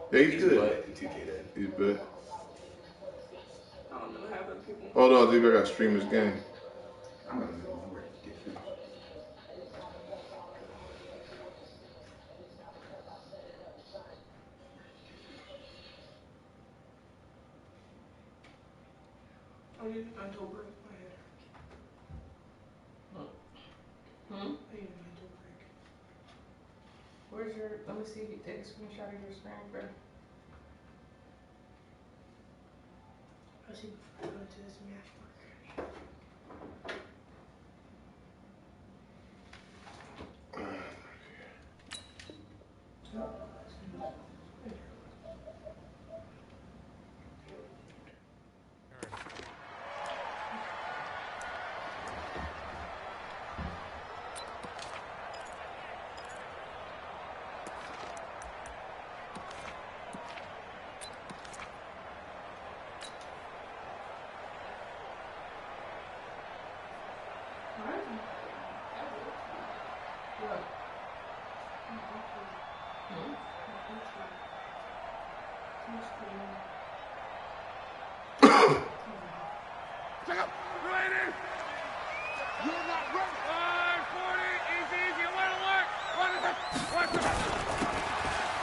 Yeah, he's good. He's good. I don't know what happened to people. Hold on, dude. I got to stream this game. Oh, you until break. Go ahead. I need a mental break. Where's your, let me see if you take a screenshot of your screen, bro. I see before I go into this match work.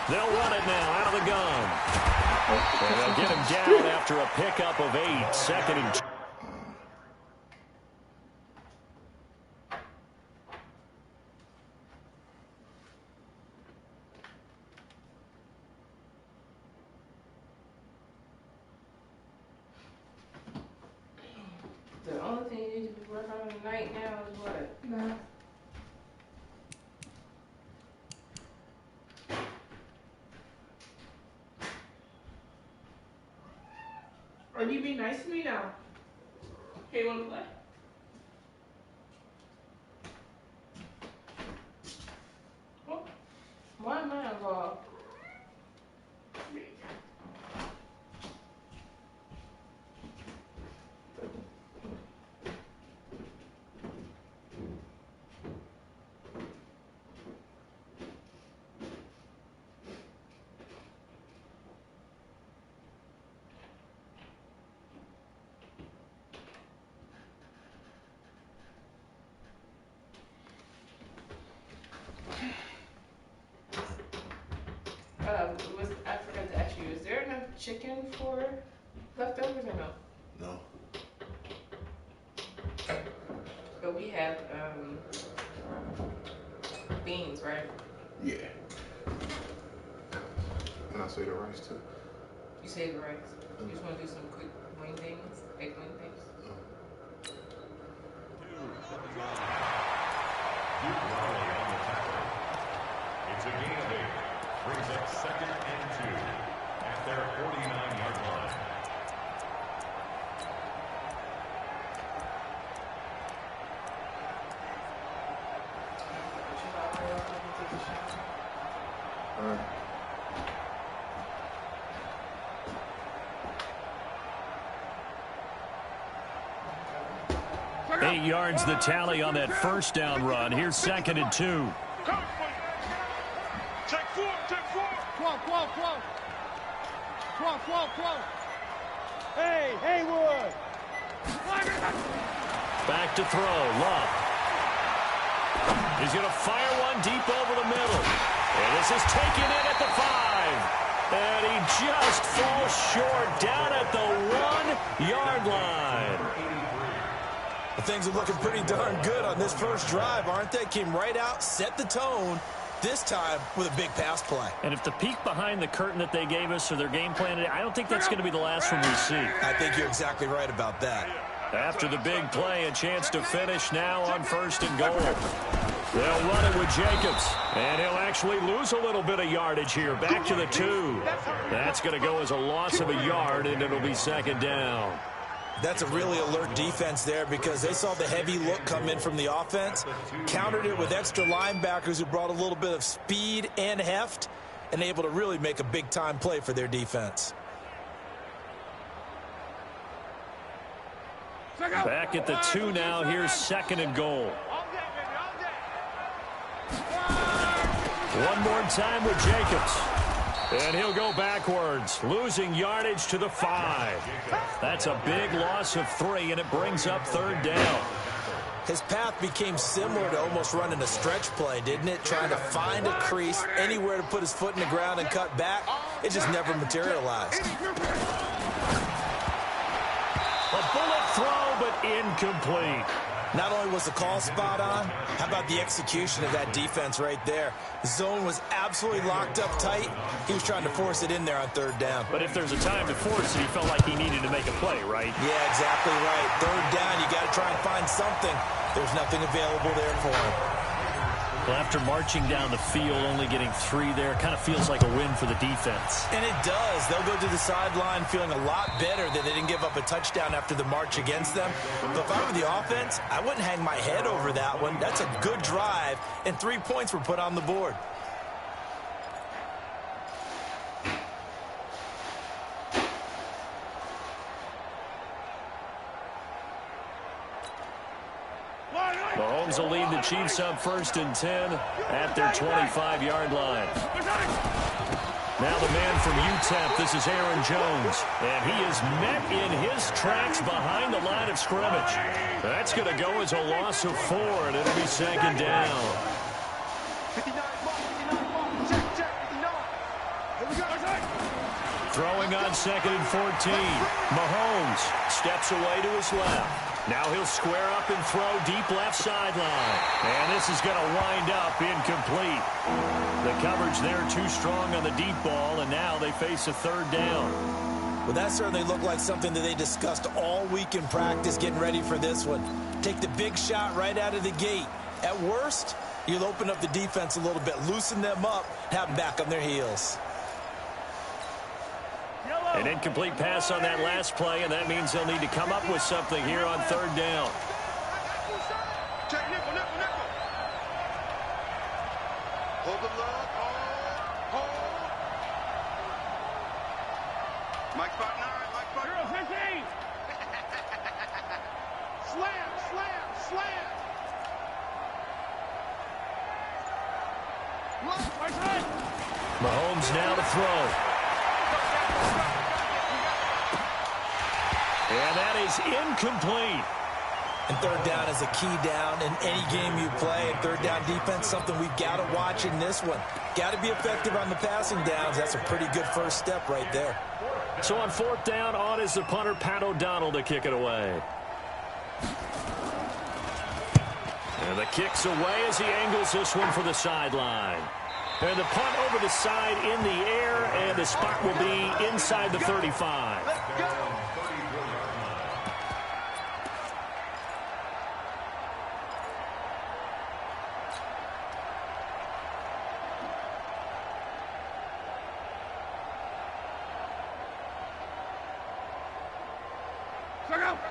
They'll run it now out of the gun. And they'll get him down after a pickup of 8. Second and 2. The only thing you need to be working on tonight now is what? Nah. Or you be nice to me now. Hey, you wanna play? Why am I involved? I forgot to ask you, is there enough chicken for leftovers or no? No. But we have beans, right? Yeah. And I say the rice too. You save the rice. You just want to do some quick wing things, egg wing things. It's a gain of 8. Brings up 2nd and 2 at their 49-yard line. All right. 8 yards the tally on that first down run. Here's 2nd and 2. Check 4. Quo. Hey, Haywood. Back to throw. Love. He's going to fire one deep over the middle. And this is taken in at the 5. And he just falls short down at the 1-yard line. Things are looking pretty darn good on this first drive, aren't they? Came right out, set the tone, this time with a big pass play. And if the peek behind the curtain that they gave us or their game plan, I don't think that's going to be the last one we see. I think you're exactly right about that. After the big play, a chance to finish now on 1st and goal. They'll run it with Jacobs, and he'll actually lose a little bit of yardage here. Back to the 2. That's going to go as a loss of a yard, and it'll be 2nd down. That's a really alert defense there because they saw the heavy look come in from the offense, countered it with extra linebackers who brought a little bit of speed and heft, and able to really make a big-time play for their defense. Back at the 2 now. Here's 2nd and goal. One more time with Jacobs. And he'll go backwards, losing yardage to the 5. That's a big loss of 3, and it brings up 3rd down. His path became similar to almost running a stretch play, didn't it? Trying to find a crease, anywhere to put his foot in the ground and cut back. It just never materialized. A bullet throw, but incomplete. Not only was the call spot on, how about the execution of that defense right there? The zone was absolutely locked up tight. He was trying to force it in there on 3rd down. But if there's a time to force it, he felt like he needed to make a play, right? Yeah, exactly right. 3rd down, you got to try and find something. There's nothing available there for him. Well, after marching down the field, only getting 3 there, kind of feels like a win for the defense. And it does. They'll go to the sideline feeling a lot better that they didn't give up a touchdown after the march against them. But if I were the offense, I wouldn't hang my head over that one. That's a good drive, and 3 points were put on the board. Mahomes will lead the Chiefs up 1st and 10 at their 25-yard line. Now the man from UTEP, this is Aaron Jones. And he is met in his tracks behind the line of scrimmage. That's going to go as a loss of 4, and it'll be 2nd down. Throwing on 2nd and 14. Mahomes steps away to his left. Now he'll square up and throw deep left sideline. And this is going to wind up incomplete. The coverage there too strong on the deep ball, and now they face a 3rd down. Well, that certainly looked like something that they discussed all week in practice getting ready for this one. Take the big shot right out of the gate. At worst, you'll open up the defense a little bit, loosen them up, have them back on their heels. An incomplete pass on that last play, and that means they'll need to come up with something here on 3rd down. Check nickel. Hold the love. Hold. Mike spot 9. Mike spot 15. Slam. Mahomes now to throw. And that is incomplete. And 3rd down is a key down in any game you play. And 3rd down defense, something we've got to watch in this one. Got to be effective on the passing downs. That's a pretty good first step right there. So on 4th down, on is the punter, Pat O'Donnell, to kick it away. And the kick's away as he angles this one for the sideline. And the punt over the side in the air, and the spot will be inside the 35.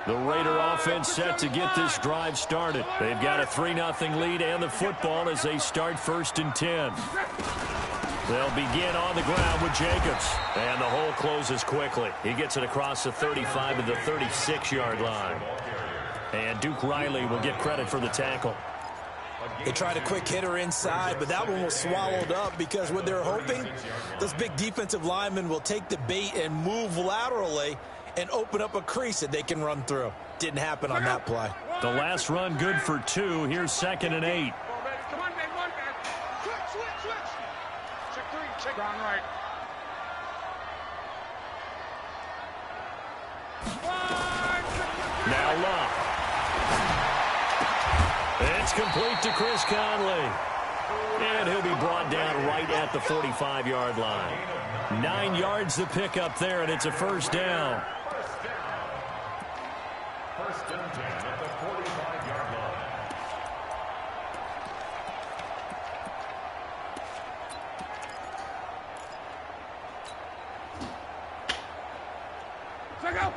The Raider offense set to get this drive started. They've got a 3-0 lead and the football as they start 1st and 10. They'll begin on the ground with Jacobs. And the hole closes quickly. He gets it across the 35 to the 36-yard line. And Duke Riley will get credit for the tackle. They tried a quick hitter inside, but that one was swallowed up because what they're hoping, those big defensive linemen will take the bait and move laterally and open up a crease that they can run through. Didn't happen on that play. The last run good for 2. Here's 2nd and 8. Come on, man. Switch. Check 3. Check down right. Now Love. It's complete to Chris Conley. And he'll be brought down right at the 45-yard line. 9 yards to pick up there, and it's a 1st down. 1st and 10 at the 45-yard line. Check out.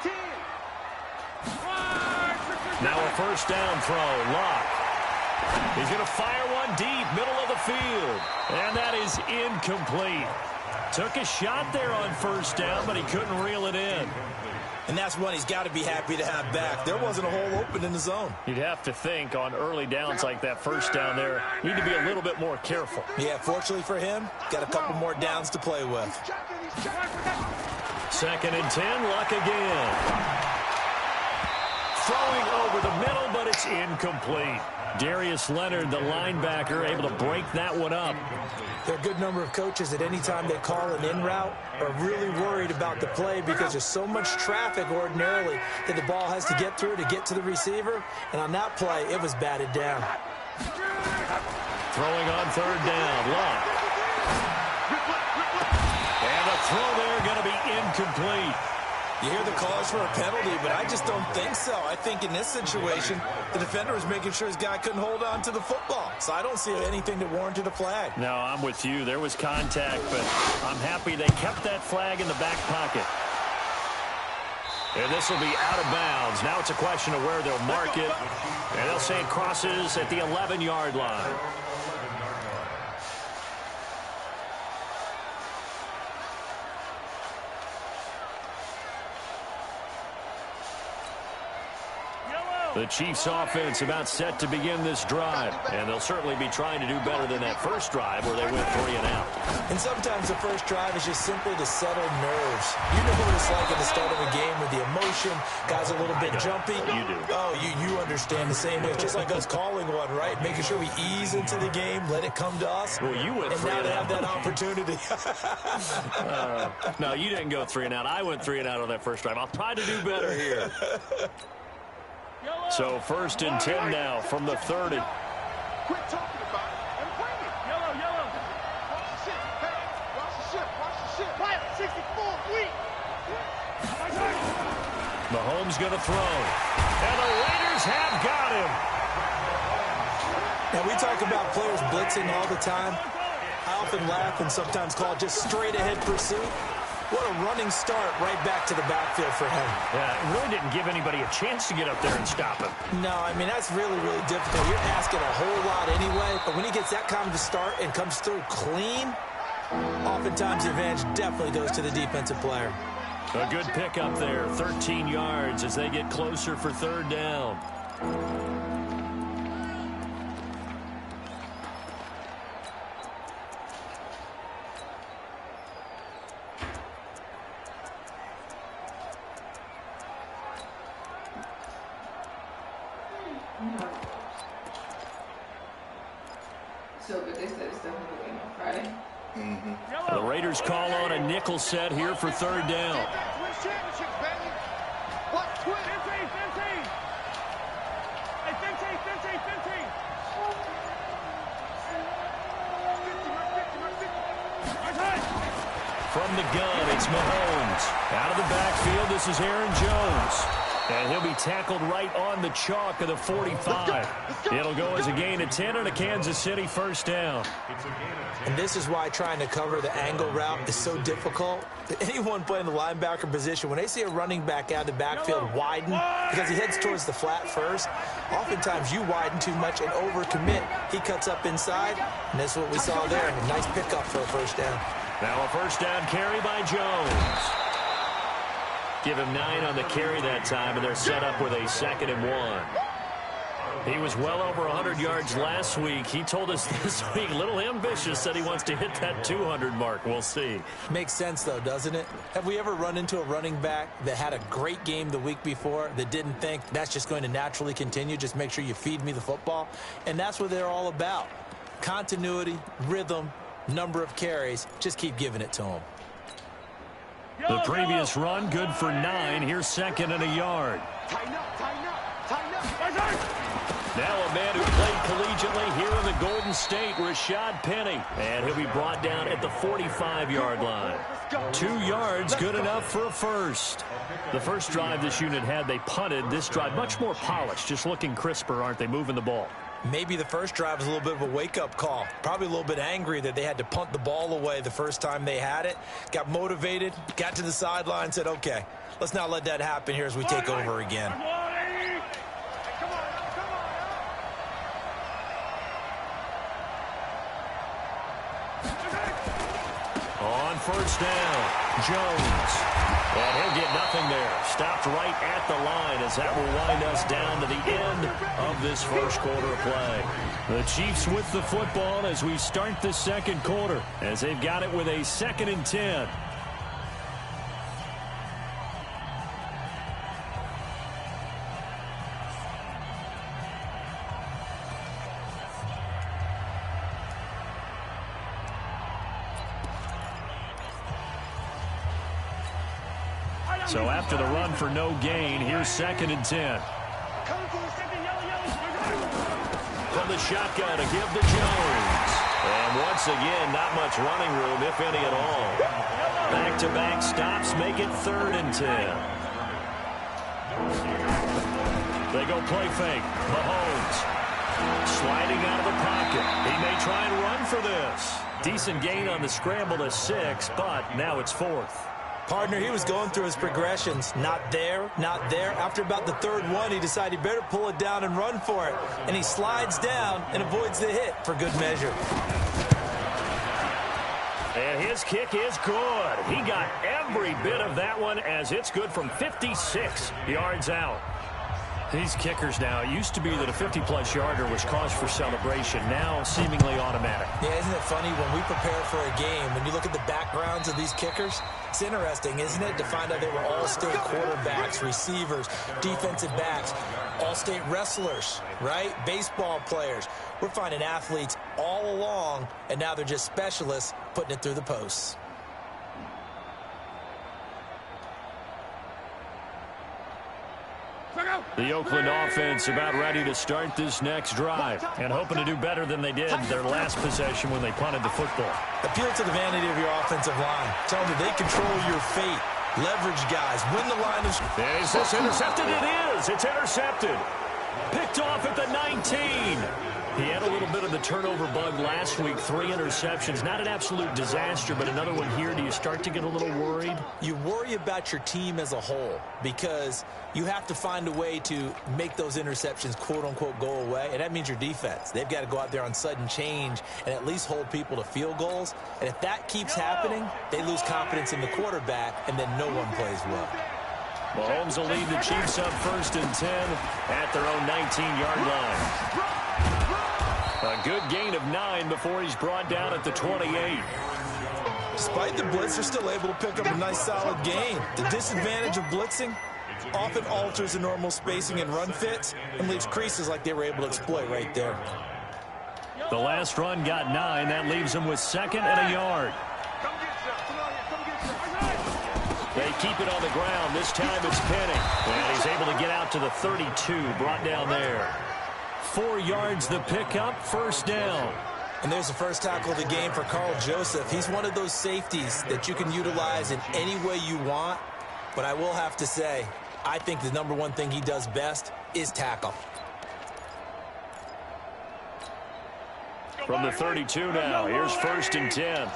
10. Now a 1st down throw. Locke. He's going to fire one deep, middle of the field. And that is incomplete. Took a shot there on 1st down, but he couldn't reel it in. And that's one he's got to be happy to have back. There wasn't a hole open in the zone. You'd have to think on early downs like that first down there, you need to be a little bit more careful. Yeah, fortunately for him, got a couple more downs to play with. 2nd and 10, Luck again. Throwing over the middle, but it's incomplete. Darius Leonard, the linebacker, able to break that one up. There are a good number of coaches at any time they call an in route are really worried about the play because there's so much traffic ordinarily that the ball has to get through to get to the receiver. And on that play, it was batted down. Throwing on 3rd down, Luck. And the throw there going to be incomplete. You hear the calls for a penalty, but I just don't think so. I think in this situation, the defender was making sure his guy couldn't hold on to the football. So I don't see anything that warranted a flag. No, I'm with you. There was contact, but I'm happy they kept that flag in the back pocket. And this will be out of bounds. Now it's a question of where they'll mark it. And they'll say it crosses at the 11-yard line. The Chiefs offense about set to begin this drive, and they'll certainly be trying to do better than that first drive where they went 3 and out. And sometimes the first drive is just simply to settle nerves. You know what it's like at the start of a game with the emotion, guys a little bit jumpy. You do. Oh, you understand the same way. It's just like us calling one, right? Making sure we ease into the game, let it come to us. Well, you went 3 and and now out. they have that opportunity. No, you didn't go 3 and out. I went 3 and out on that first drive. I'll try to do better here. So 1st and 10 now from the 30. Quit talking about it and bring it. Yellow. Watch the shit. Hey, watch the shit. Fire 64 weak. Mahomes going to throw. And the Raiders have got him. Now, we talk about players blitzing all the time. I often laugh and sometimes call it just straight-ahead pursuit. What a running start right back to the backfield for him. Yeah, it really didn't give anybody a chance to get up there and stop him. No, I mean, that's really, really difficult. You're asking a whole lot anyway, but when he gets that kind of a start and comes through clean, oftentimes the advantage definitely goes to the defensive player. A good pickup there, 13 yards as they get closer for 3rd down. So, but they said it's definitely going on Friday. The Raiders call on a nickel set here for 3rd down. Twin championships, baby. What twin? 15. Hey, 15. From the gun, it's Mahomes. Out of the backfield, this is Aaron Jones. And he'll be tackled right on the chalk of the 45. It'll go as a gain of 10 and a Kansas City 1st down. And this is why trying to cover the angle route is so difficult. Anyone playing the linebacker position, when they see a running back out of the backfield widen, because he heads towards the flat first, oftentimes you widen too much and overcommit. He cuts up inside, and that's what we saw there. A nice pickup for a 1st down. Now a 1st down carry by Jones. Give him 9 on the carry that time, and they're set up with a 2nd and 1. He was well over 100 yards last week. He told us this week, a little ambitious, said he wants to hit that 200 mark. We'll see. Makes sense, though, doesn't it? Have we ever run into a running back that had a great game the week before that didn't think that's just going to naturally continue? Just make sure you feed me the football. And that's what they're all about. Continuity, rhythm, number of carries. Just keep giving it to them. The previous run, good for 9. Here's 2nd and a yard. Tighten up. Now a man who played collegiately here in the Golden State, Rashad Penny. And he'll be brought down at the 45-yard line. 2 yards, good enough for a first. The first drive this unit had, they punted. This drive, much more polished, just looking crisper, aren't they, moving the ball? Maybe the first drive was a little bit of a wake-up call. Probably a little bit angry that they had to punt the ball away the first time they had it. Got motivated, got to the sideline, said, okay, let's not let that happen here as we take over again. On first down, Jones. And he'll get nothing there. Stopped right at the line as that will wind us down to the end of this first quarter of play. The Chiefs with the football as we start the second quarter, as they've got it with a 2nd and 10. So after the run for no gain, here's 2nd and 10. From the shotgun to give to Jones. And once again, not much running room, if any at all. Back-to-back stops make it 3rd and 10. They go play fake. Mahomes sliding out of the pocket. He may try and run for this. Decent gain on the scramble to 6, but now it's 4th. Partner, he was going through his progressions. Not there, not there. After about the 3rd one, he decided he better pull it down and run for it. And he slides down and avoids the hit for good measure. And his kick is good. He got every bit of that one as it's good from 56 yards out. These kickers now, it used to be that a 50-plus yarder was cause for celebration. Now, seemingly automatic. Yeah, isn't it funny when we prepare for a game, when you look at the backgrounds of these kickers, it's interesting, isn't it, to find out they were all-state quarterbacks, receivers, defensive backs, all-state wrestlers, right? Baseball players. We're finding athletes all along, and now they're just specialists putting it through the posts. The Oakland offense about ready to start this next drive and hoping to do better than they did their last possession when they punted the football. Appeal to the vanity of your offensive line. Tell them that they control your fate. Leverage guys. Win the line of... Is this intercepted? It is. It's intercepted. Picked off at the 19. He had a little bit of the turnover bug last week. 3 interceptions. Not an absolute disaster, but another one here. Do you start to get a little worried? You worry about your team as a whole because you have to find a way to make those interceptions, quote-unquote, go away, and that means your defense. They've got to go out there on sudden change and at least hold people to field goals. And if that keeps happening, they lose confidence in the quarterback, and then no one plays well. Mahomes will lead the Chiefs up 1st and 10 at their own 19-yard line. A good gain of 9 before he's brought down at the 28. Despite the blitz, they're still able to pick up a nice, solid gain. The disadvantage of blitzing often alters the normal spacing and run fits and leaves creases like they were able to exploit right there. The last run got 9. That leaves them with 2nd and a yard. They keep it on the ground. This time it's Penny. And he's able to get out to the 32, brought down there. 4 yards the pickup, 1st down. And there's the first tackle of the game for Carl Joseph. He's one of those safeties that you can utilize in any way you want. But I will have to say, I think the number one thing he does best is tackle. From the 32 now, here's 1st and 10.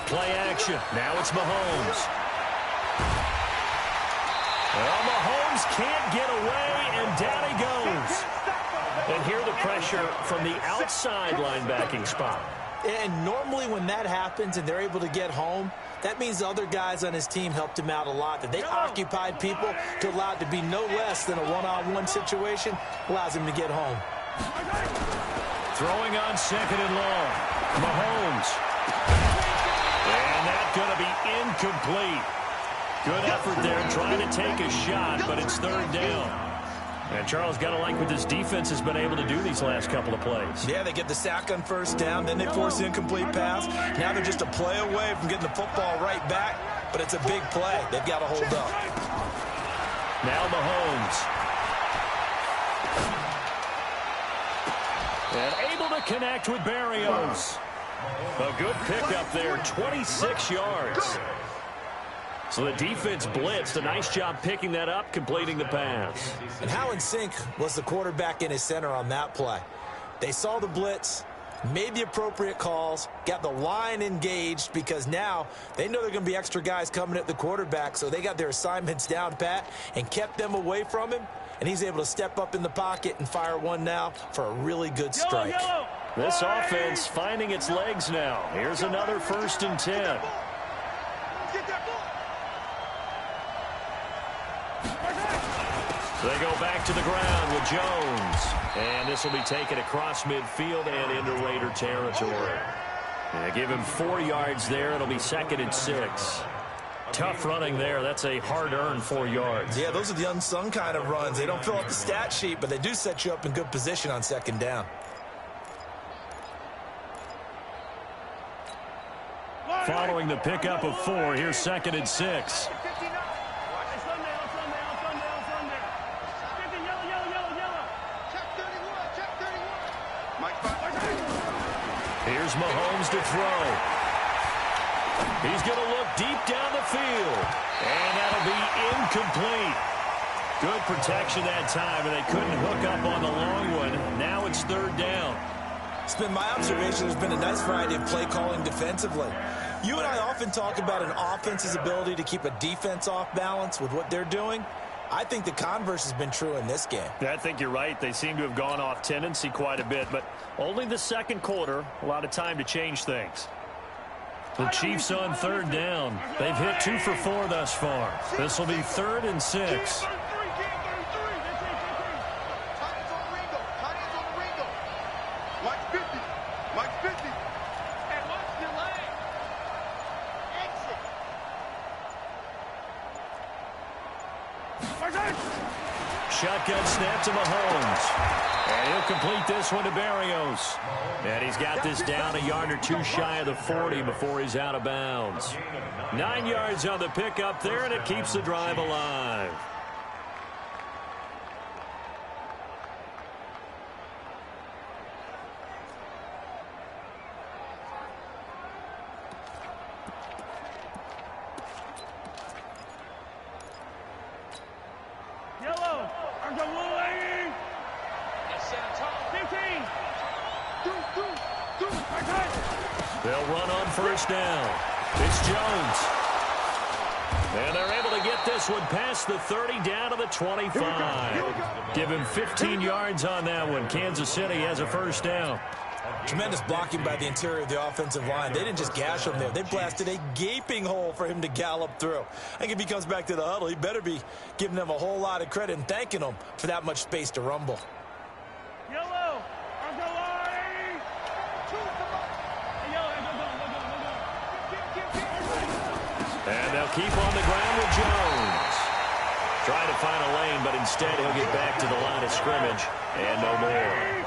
Play action. Now it's Mahomes. Well, Mahomes can't get away, and down he goes. And here the pressure from the outside linebacking spot. And normally when that happens and they're able to get home, that means the other guys on his team helped him out a lot. That they occupied people to allow it to be no less than a one-on-one situation, allows him to get home. Throwing on 2nd and long. Mahomes. And that's going to be incomplete. Good effort there trying to take a shot, but it's 3rd down. And Charles, got to like what this defense has been able to do these last couple of plays. Yeah, they get the sack on 1st down, then they force the incomplete pass. Now they're just a play away from getting the football right back, but it's a big play. They've got to hold up. Now Mahomes. And able to connect with Berrios. A good pickup there, 26 yards. So the defense blitzed. A nice job picking that up, completing the pass. And how in sync was the quarterback in his center on that play? They saw the blitz, made the appropriate calls, got the line engaged because now they know there are going to be extra guys coming at the quarterback, so they got their assignments down pat and kept them away from him. and he's able to step up in the pocket and fire one now for a really good strike. This offense finding its legs now. Here's another 1st and 10. They go back to the ground with Jones. And this will be taken across midfield and into Raider territory. And give him 4 yards there. It'll be 2nd and 6. Tough running there. That's a hard-earned 4 yards. Yeah, those are the unsung kind of runs. They don't fill up the stat sheet, but they do set you up in good position on 2nd down. Following the pickup of 4, here's 2nd and 6. Here's Mahomes to throw. He's going to look deep down the field. And that'll be incomplete. Good protection that time, and they couldn't hook up on the long one. Now it's 3rd down. It's been my observation there's been a nice variety of play calling defensively. You and I often talk about an offense's ability to keep a defense off balance with what they're doing. I think the converse has been true in this game. I think you're right. They seem to have gone off tendency quite a bit, but only the 2nd quarter, a lot of time to change things. The Chiefs on 3rd down. They've hit 2 for 4 thus far. This will be 3rd and 6. Shotgun snap to Mahomes. And he'll complete this one to Berrios. And he's got this down a yard or 2 shy of the 40 before he's out of bounds. 9 yards on the pickup there, and it keeps the drive alive. They'll run on 1st down. It's Jones. And they're able to get this one past the 30 down to the 25. Give him 15 yards on that one. Kansas City has a 1st down. Tremendous blocking by the interior of the offensive line. They didn't just gash him there. They blasted a gaping hole for him to gallop through. I think if he comes back to the huddle, he better be giving them a whole lot of credit and thanking them for that much space to rumble. And they'll keep on the ground with Jones. Trying to find a lane, but instead he'll get back to the line of scrimmage. And no more.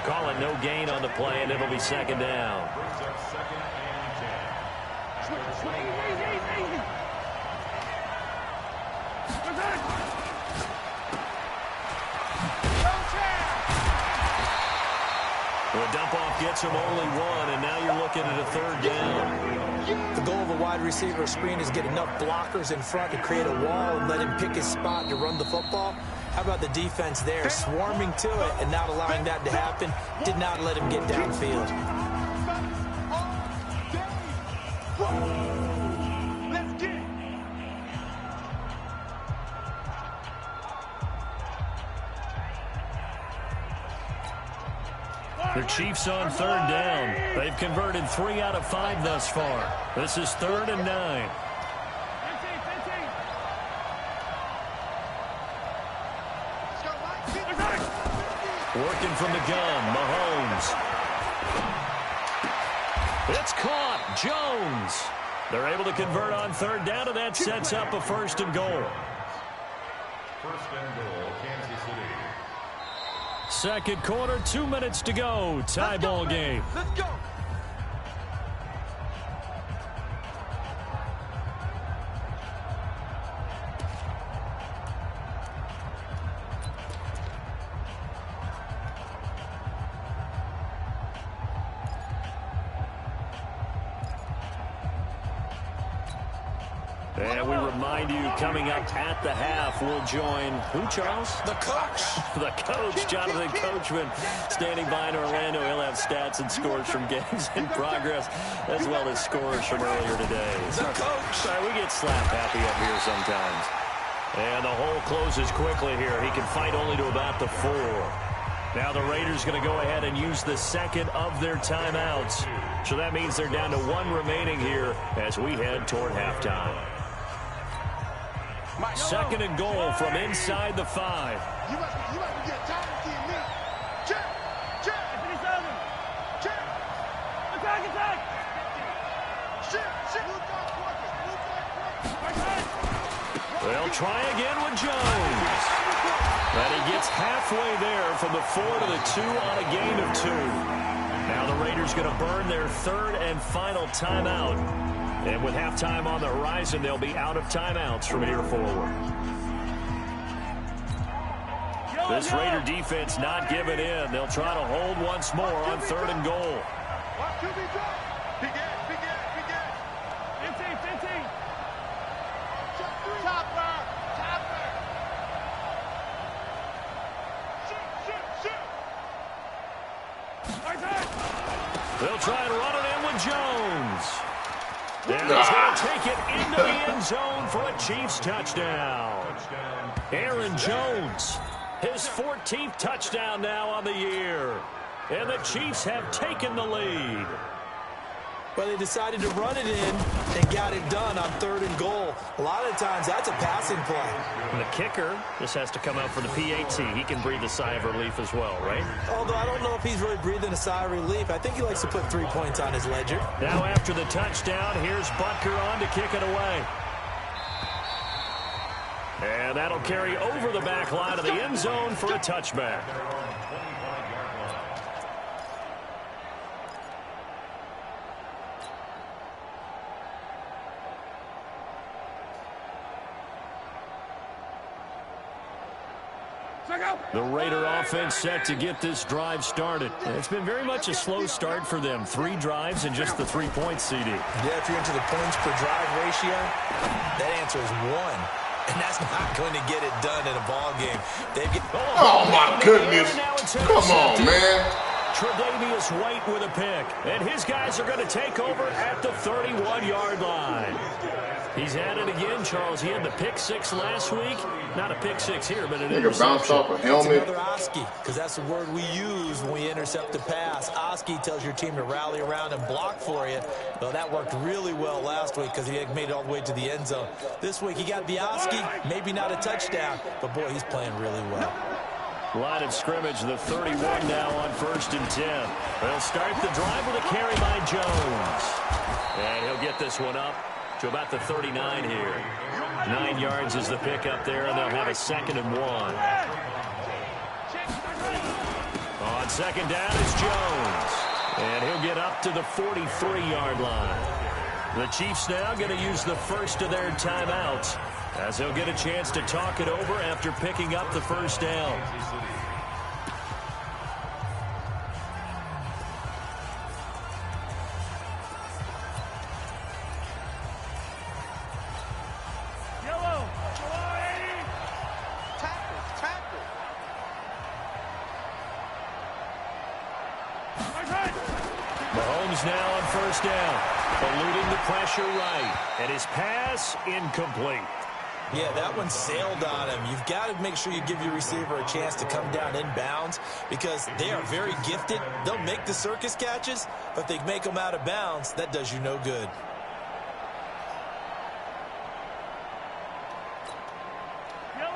Call it no gain on the play, and it'll be 2nd down. The dump-off gets him only 1, and now you're looking at a 3rd down. The goal of a wide receiver screen is get enough blockers in front to create a wall and let him pick his spot to run the football. How about the defense there, swarming to it and not allowing that to happen? Did not let him get downfield. The Chiefs on 3rd down. They've converted 3 out of 5 thus far. This is 3rd and 9. Working from the gun, Mahomes. It's caught, Jones. They're able to convert on 3rd down, and that sets up a 1st and goal. 1st and goal, Kansas City. 2nd quarter, 2 minutes to go. Tie ball game. Let's go. And we remind you, coming up at the half, we'll join who, Charles? The coach. The coach, Jonathan Coachman, standing by in Orlando. He'll have stats and scores from games in progress, as well as scores from earlier today. The coach. Sorry, we get slap happy up here sometimes. And the hole closes quickly here. He can fight only to about the 4. Now the Raiders going to go ahead and use the second of their timeouts. So that means they're down to 1 remaining here as we head toward halftime. Second and goal from inside the 5. You must be getting tired of seeing me. Check. Check. Attack. Shit. They'll try again with Jones. But he gets halfway there from the 4 to the 2 on a gain of 2. Now the Raiders going to burn their 3rd and final timeout. And with halftime on the horizon, they'll be out of timeouts from here forward. This Raider defense not giving in. They'll try to hold once more on 3rd and goal. Big ass. 15. Chopper. They'll try and run it in with Jones. And he's going to take it into the end zone for a Chiefs touchdown. Aaron Jones, his 14th touchdown now on the year. And the Chiefs have taken the lead. Well, they decided to run it in and got it done on 3rd and goal. A lot of times, that's a passing play. And the kicker just has to come out for the PAT. He can breathe a sigh of relief as well, right? Although I don't know if he's really breathing a sigh of relief. I think he likes to put 3 points on his ledger. Now after the touchdown, here's Butker on to kick it away. And that'll carry over the back line of the end zone for a touchback. The Raider offense set to get this drive started. It's been very much a slow start for them. 3 drives and just the 3 points, CD. Yeah, if you're into the points per drive ratio, that answer is 1. And that's not going to get it done in a ball game. Oh, my goodness. Come on, man. Tre'Davious White with a pick. And his guys are going to take over at the 31-yard line. He's at it again, Charles. He had the pick 6 last week. Not a pick 6 here, but an interception. Bounced off a helmet. It's another Oski, because that's the word we use when we intercept a pass. Oski tells your team to rally around and block for you. Well, that worked really well last week because he made it all the way to the end zone. This week, he got the Oski, maybe not a touchdown, but boy, he's playing really well. Line of scrimmage, the 31 now on 1st and 10. They'll start the drive with a carry by Jones. And he'll get this one up to about the 39 here. 9 yards is the pickup there, and they'll have a 2nd and 1. On 2nd down is Jones. And he'll get up to the 43-yard line. The Chiefs now going to use the first of their timeouts as they'll get a chance to talk it over after picking up the 1st down. Mahomes now on 1st down, eluding the pressure right, and his pass incomplete. Yeah, that one sailed on him. You've got to make sure you give your receiver a chance to come down inbounds because they are very gifted. They'll make the circus catches, but they make them out of bounds. That does you no good.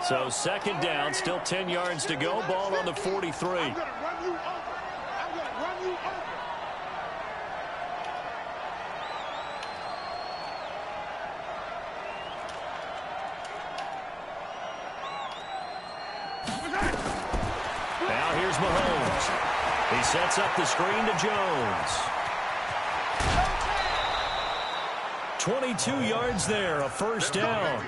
So 2nd down, still 10 yards to go. Ball on the 43. I'm going to run you over. I'm going to run you over. Now here's Mahomes. He sets up the screen to Jones. 22 yards there, a 1st down.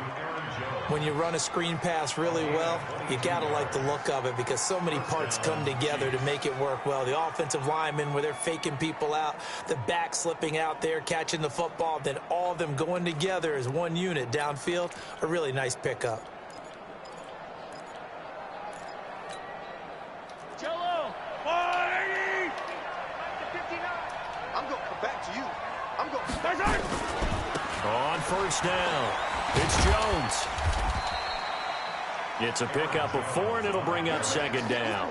When you run a screen pass really well, you got to like the look of it because so many parts come together to make it work well. The offensive linemen, where they're faking people out, the back slipping out there, catching the football, then all of them going together as one unit downfield, a really nice pickup. Jello, 480. I'm going to come back to you. I'm going to. On 1st down, it's Jones. It's a pickup of 4, and it'll bring up second down.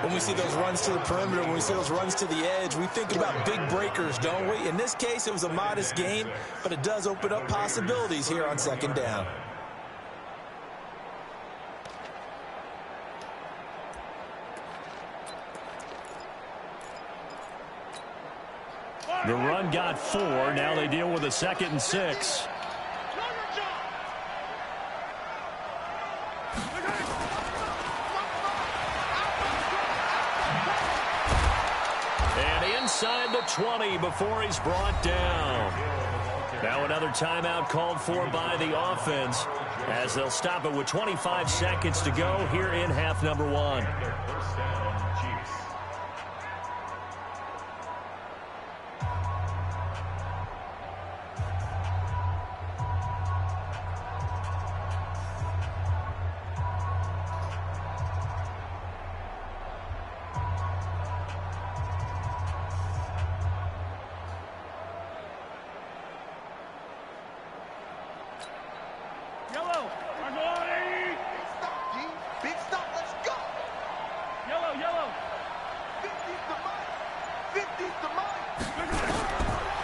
When we see those runs to the perimeter, when we see those runs to the edge, we think about big breakers, don't we? In this case, it was a modest gain, but it does open up possibilities here on second down. The run got 4. Now they deal with a 2nd and 6. And inside the 20 before he's brought down. Now another timeout called for by the offense as they'll stop it with 25 seconds to go here in half number 1.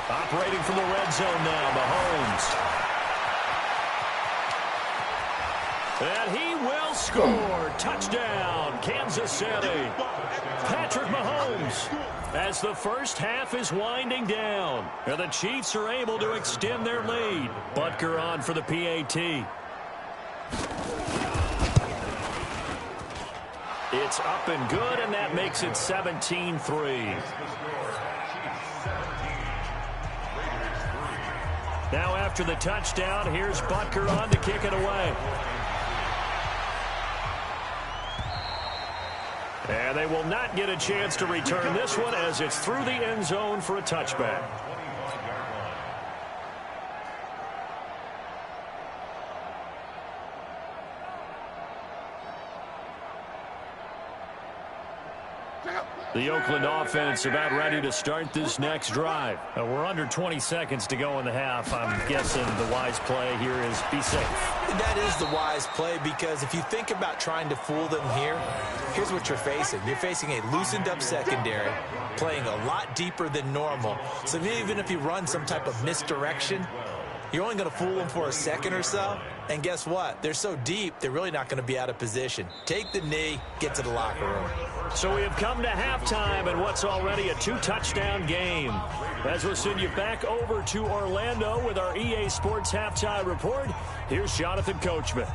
Operating from the red zone now, Mahomes. And he will score. Touchdown, Kansas City. Patrick Mahomes. As the first half is winding down, and the Chiefs are able to extend their lead. Butker on for the PAT. It's up and good, and that makes it 17-3. Now after the touchdown, here's Butker on to kick it away. And they will not get a chance to return this one as it's through the end zone for a touchback. The Oakland offense about ready to start this next drive. We're under 20 seconds to go in the half. I'm guessing the wise play here is be safe. That is the wise play, because if you think about trying to fool them here, here's what you're facing. You're facing a loosened up secondary, playing a lot deeper than normal. So even if you run some type of misdirection, you're only going to fool them for a second or so. And guess what? They're so deep, they're really not going to be out of position. Take the knee, get to the locker room. So we have come to halftime in what's already a 2-touchdown game. As we'll send you back over to Orlando with our EA Sports Halftime Report, here's Jonathan Coachman.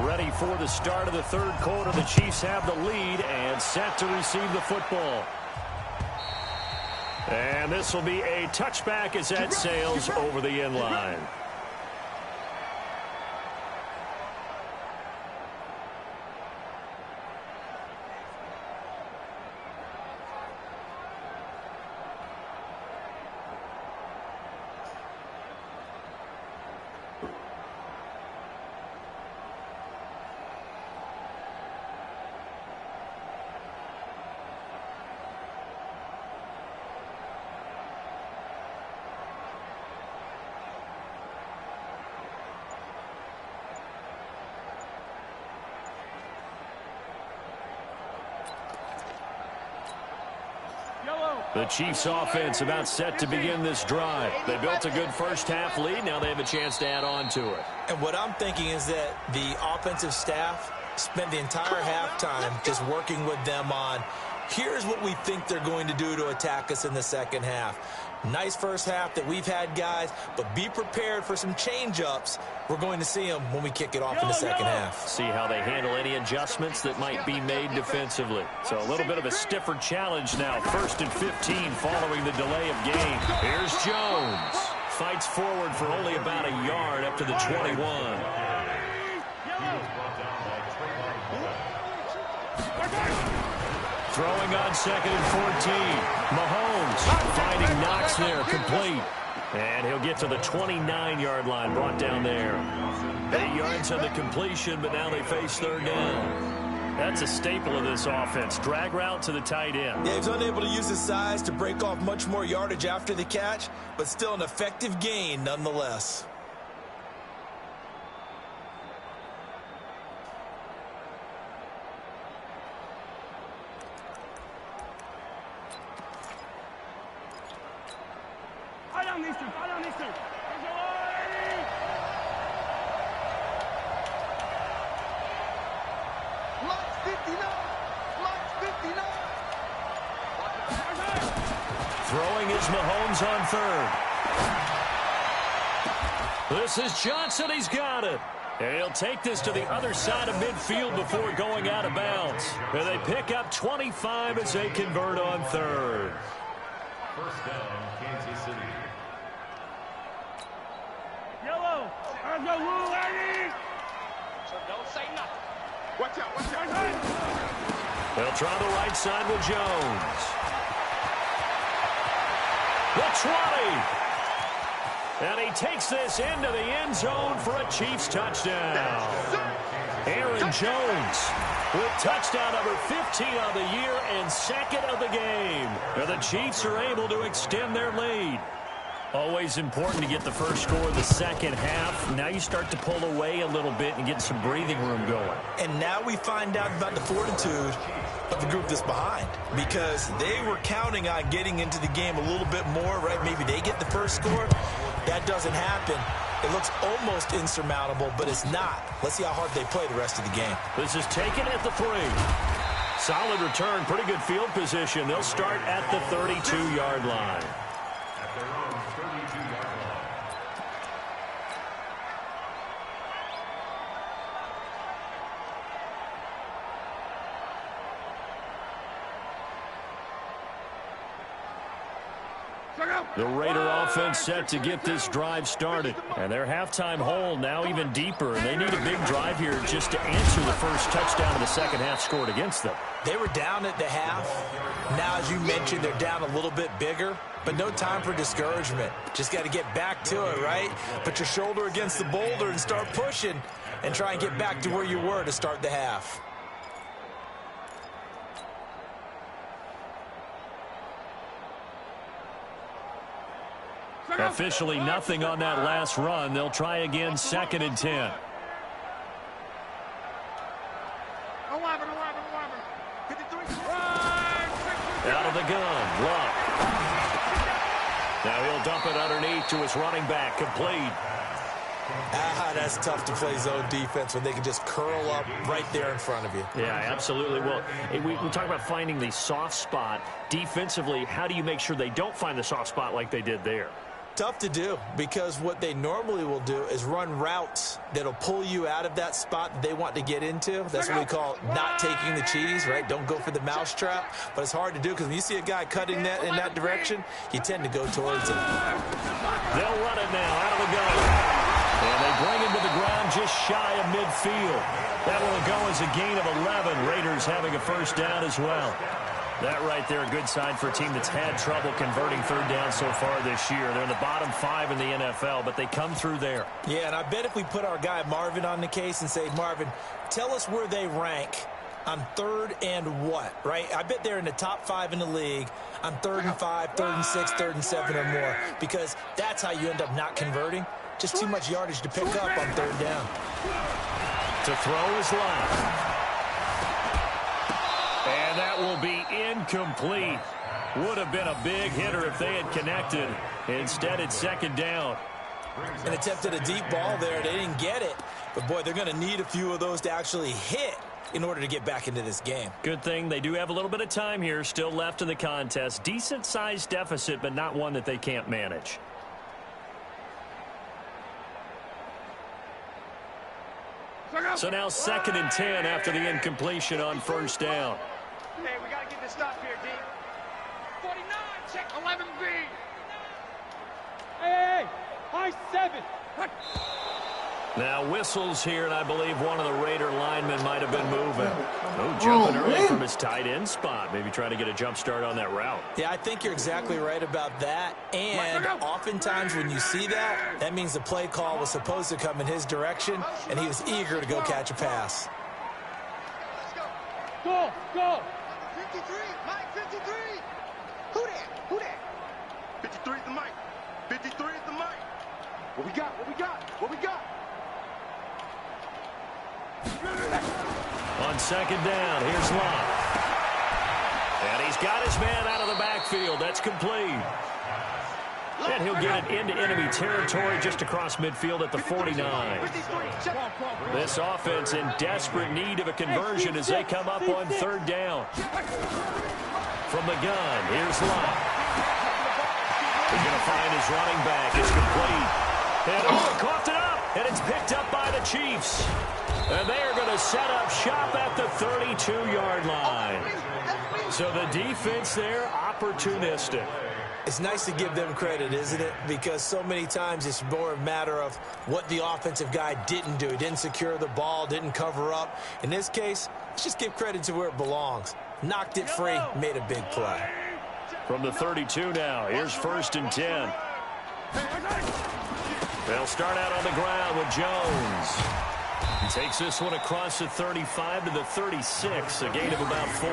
Ready for the start of the third quarter. The Chiefs have the lead and set to receive the football. And this will be a touchback as that sails over the end line. The Chiefs offense about set to begin this drive. They built a good first half lead. Now they have a chance to add on to it. And what I'm thinking is that the offensive staff spent the entire halftime just working with them on, here's what we think they're going to do to attack us in the second half. Nice first half that we've had, guys, but be prepared for some change-ups. We're going to see them when we kick it off in the second half. See how they handle any adjustments that might be made defensively. So a little bit of a stiffer challenge now. 1st and 15 following the delay of game. Here's Jones. Fights forward for only about a yard up to the 21. Throwing on 2nd and 14. Mahomes finding Knox there, complete. And he'll get to the 29-yard line, brought down there. 8 yards on the completion, but now they face third down. That's a staple of this offense. Drag route to the tight end. Yeah, he's unable to use his size to break off much more yardage after the catch, but still an effective gain nonetheless. Throwing is Mahomes on third. This is Johnson. He's got it. And he'll take this to the other side of midfield before going out of bounds. And they pick up 25 as they convert on third. First down, Kansas City. Yellow. There's no rule, Eddie. So don't say nothing. Watch out, watch out. They'll try the right side with Jones. The 20. And he takes this into the end zone for a Chiefs touchdown. Aaron Jones with touchdown number 15 of the year and second of the game. And the Chiefs are able to extend their lead. Always important to get the first score in the second half. Now you start to pull away a little bit and get some breathing room going. And now we find out about the fortitude of the group that's behind, because they were counting on getting into the game a little bit more, right? Maybe they get the first score. That doesn't happen. It looks almost insurmountable, but it's not. Let's see how hard they play the rest of the game. This is taken at the 3. Solid return, pretty good field position. They'll start at the 32-yard line. At their own 32-yard line. The Raider offense set to get this drive started. And their halftime hole now even deeper. And they need a big drive here just to answer the first touchdown of the second half scored against them. They were down at the half. Now, as you mentioned, they're down a little bit bigger, but no time for discouragement. Just got to get back to it, right? Put your shoulder against the boulder and start pushing and try and get back to where you were to start the half. Officially nothing on that last run. They'll try again, 2nd and 10. 11. 53. Out of the gun, Luck. Now he'll dump it underneath to his running back, complete. That's tough to play zone defense when they can just curl up right there in front of you. Yeah, absolutely. Well, we talk about finding the soft spot. Defensively, how do you make sure they don't find the soft spot like they did there? Tough to do, because what they normally will do is run routes that'll pull you out of that spot that they want to get into. That's what we call not taking the cheese, right? Don't go for the mousetrap. But it's hard to do, because when you see a guy cutting that in that direction, you tend to go towards him. They'll run it now out of the gun. And they bring him to the ground just shy of midfield. That will go as a gain of 11. Raiders having a first down as well. That right there, a good sign for a team that's had trouble converting third down so far this year. They're in the bottom 5 in the NFL, but they come through there. Yeah, and I bet if we put our guy Marvin on the case and say, Marvin, tell us where they rank on 3rd and what, right? I bet they're in the top 5 in the league on 3rd and 5, 3rd and 6, 3rd and 7 or more, because that's how you end up not converting. Just too much yardage to pick up on 3rd down. To throw is Lott. And that will be incomplete. Would have been a big hitter if they had connected. Instead, it's 2nd down. And attempted a deep ball there. They didn't get it. But, boy, they're going to need a few of those to actually hit in order to get back into this game. Good thing they do have a little bit of time here still left in the contest. Decent-sized deficit, but not one that they can't manage. So now 2nd and 10 after the incompletion on first down. Hey, we got to get this stop here, D. 49, check 11B. Hey, high 7. Now whistles here, and I believe one of the Raider linemen might have been moving. Oh, jumping early from his tight end spot. Maybe trying to get a jump start on that route. Yeah, I think you're exactly right about that. And oftentimes when you see that, that means the play call was supposed to come in his direction, and he was eager to go catch a pass. Go, go. 53, Mike, 53. Who that? Who that? 53 is the Mike. 53 is the Mike. What we got? What we got? What we got? On second down, here's Love. And he's got his man out of the backfield. That's complete. And he'll get it into enemy territory just across midfield at the 49. This offense in desperate need of a conversion as they come up on third down. From the gun, here's Love. He's going to find his running back. It's complete. And coughed it up, and it's picked up by the Chiefs. And they are going to set up shop at the 32-yard line. So the defense there, opportunistic. It's nice to give them credit, isn't it? Because so many times it's more a matter of what the offensive guy didn't do. He didn't secure the ball, didn't cover up. In this case, let's just give credit to where it belongs. Knocked it free, made a big play. From the 32 now, here's 1st and 10. They'll start out on the ground with Jones. He takes this one across the 35 to the 36, a gain of about 4.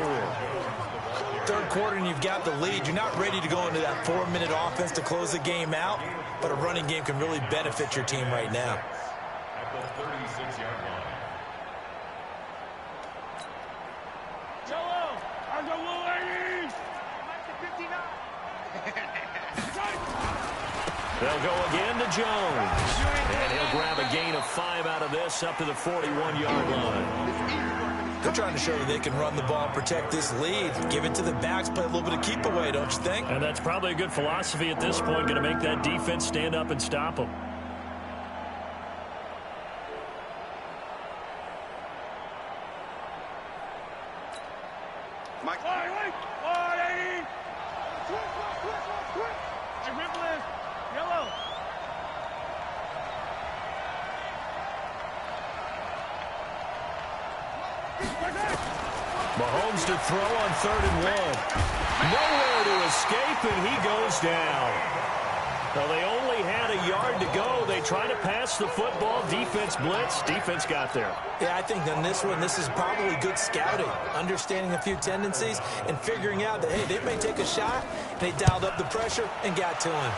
Third quarter and you've got the lead. You're not ready to go into that 4-minute offense to close the game out, but a running game can really benefit your team right now. At the 36-yard line. Jello, I'm the little lady. They'll go again to Jones. And he'll grab a gain of 5 out of this up to the 41-yard line. They're trying to show that they can run the ball, protect this lead, give it to the backs, play a little bit of keep away, don't you think? And that's probably a good philosophy at this point, going to make that defense stand up and stop them. Mike. Wait. 180. Quick. Hey, Ripley. Yellow. Mahomes to throw on 3rd and 1. Nowhere to escape, and he goes down. Well, they only had a yard to go. They try to pass the football. Defense blitz. Defense got there. Yeah, I think on this one, this is probably good scouting, understanding a few tendencies, and figuring out that, hey, they may take a shot. They dialed up the pressure and got to him.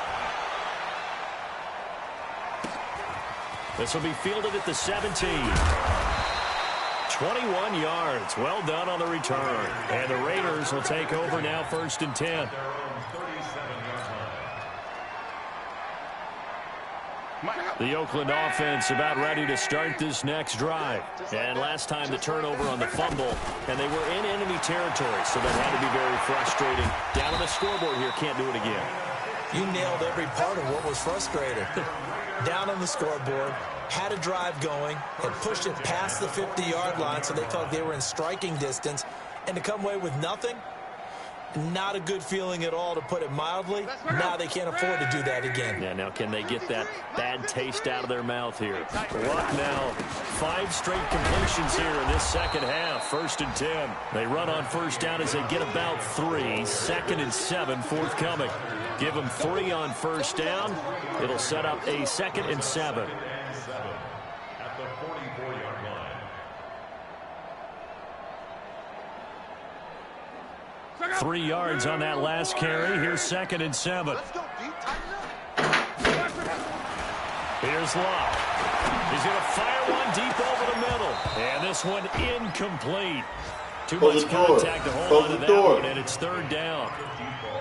This will be fielded at the 17. 21 yards. Well done on the return. And the Raiders will take over now 1st and 10. The Oakland offense about ready to start this next drive. And last time the turnover on the fumble, and they were in enemy territory, so that had to be very frustrating. Down on the scoreboard here, can't do it again. You nailed every part of what was frustrating. Down on the scoreboard, had a drive going, had pushed it past the 50-yard line so they felt they were in striking distance, and to come away with nothing, not a good feeling at all, to put it mildly. Now they can't afford to do that again. Yeah, now can they get that bad taste out of their mouth here? Luck now, 5 straight completions here in this second half. 1st and 10. They run on 1st down as they get about 3. 2nd and 7 forthcoming. Give them 3 on 1st down. It'll set up a 2nd and 7. At the 44-yard line. 3 yards on that last carry. Here's 2nd and 7. Here's Love. He's going to fire one deep over the middle. And this one incomplete. Too much contact to hold on to that one, and it's 3rd down.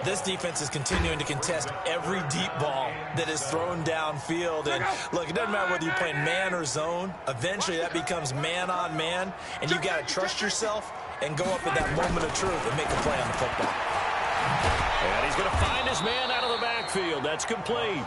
This defense is continuing to contest every deep ball that is thrown downfield. And look, it doesn't matter whether you're playing man or zone. Eventually that becomes man on man, and you got to trust yourself and go up at that moment of truth and make a play on the football. And he's going to find his man out of the backfield. That's complete.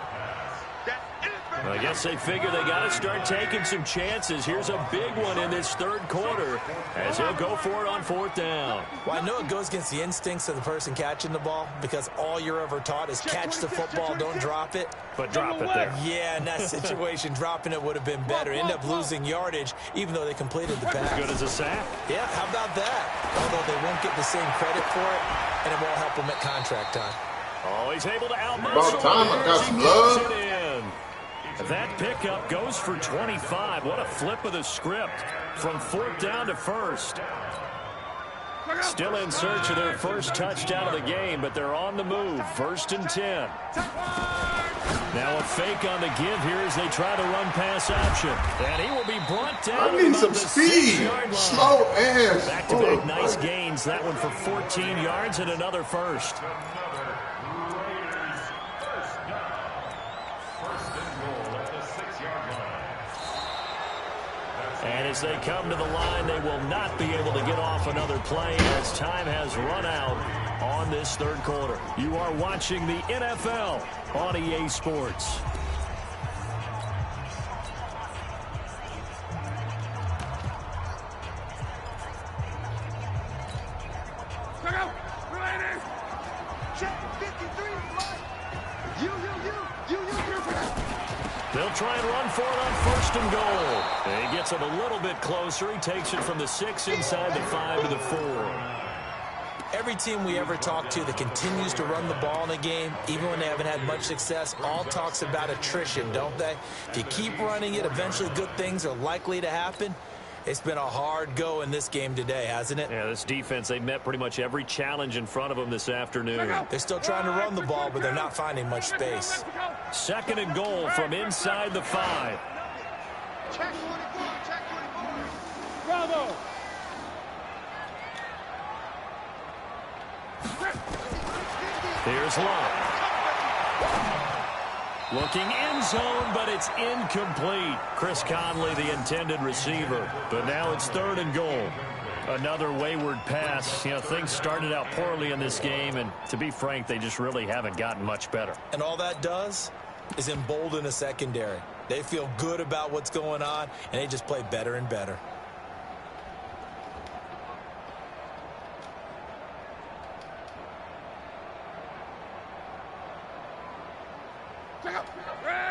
Well, I guess they figure they got to start taking some chances. Here's a big one in this third quarter as he'll go for it on 4th down. Well, I know it goes against the instincts of the person catching the ball because all you're ever taught is catch the football, don't drop it. But drop it there. Yeah, in that situation, dropping it would have been better. End up losing yardage even though they completed the pass. As good as a sack. Yeah, how about that? Although they won't get the same credit for it, and it won't help them at contract time. Oh, he's able to outmuscle. About time I got some love. That pickup goes for 25. What a flip of the script from 4th down to 1st. Still in search of their first touchdown of the game, but they're on the move. 1st and 10. Now a fake on the give here as they try to run pass option. And he will be brought down. I need some speed. Slow ass. Back-to-back nice gains. That one for 14 yards and another first. And as they come to the line, they will not be able to get off another play as time has run out on this third quarter. You are watching the NFL on EA Sports. They'll try and run for it on 1st and goal. And he gets it a little bit closer. He takes it from the 6 inside the 5 to the 4. Every team we ever talk to that continues to run the ball in a game, even when they haven't had much success, all talks about attrition, don't they? If you keep running it, eventually good things are likely to happen. It's been a hard go in this game today, hasn't it? Yeah, this defense, they met pretty much every challenge in front of them this afternoon. They're still trying to run the ball, but they're not finding much space. 2nd and goal from inside the 5. Check 24, check 24. Bravo. Here's Love. Looking end zone, but it's incomplete. Chris Conley, the intended receiver. But now it's 3rd and goal. Another wayward pass. You know, things started out poorly in this game, and to be frank, they just really haven't gotten much better. And all that does is embolden a secondary. They feel good about what's going on, and they just play better and better.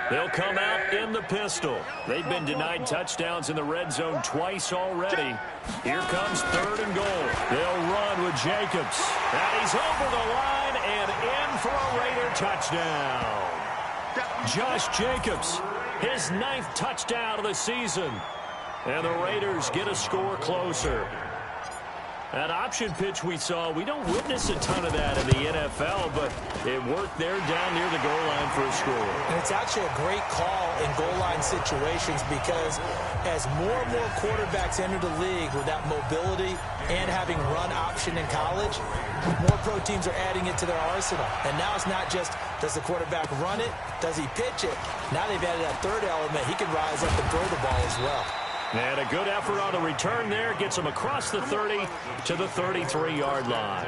They'll come out in the pistol. They've been denied touchdowns in the red zone twice already. Here comes 3rd and goal. They'll run with Jacobs. And he's over the line and in for a Raider touchdown. Josh Jacobs, his 9th touchdown of the season. And the Raiders get a score closer. That option pitch we saw, we don't witness a ton of that in the NFL, but it worked there down near the goal line for a score. And it's actually a great call in goal line situations because as more and more quarterbacks enter the league with that mobility and having run option in college, more pro teams are adding it to their arsenal. And now it's not just, does the quarterback run it? Does he pitch it? Now they've added that 3rd element. He can rise up and throw the ball as well. And a good effort on the return there. Gets him across the 30 to the 33-yard line.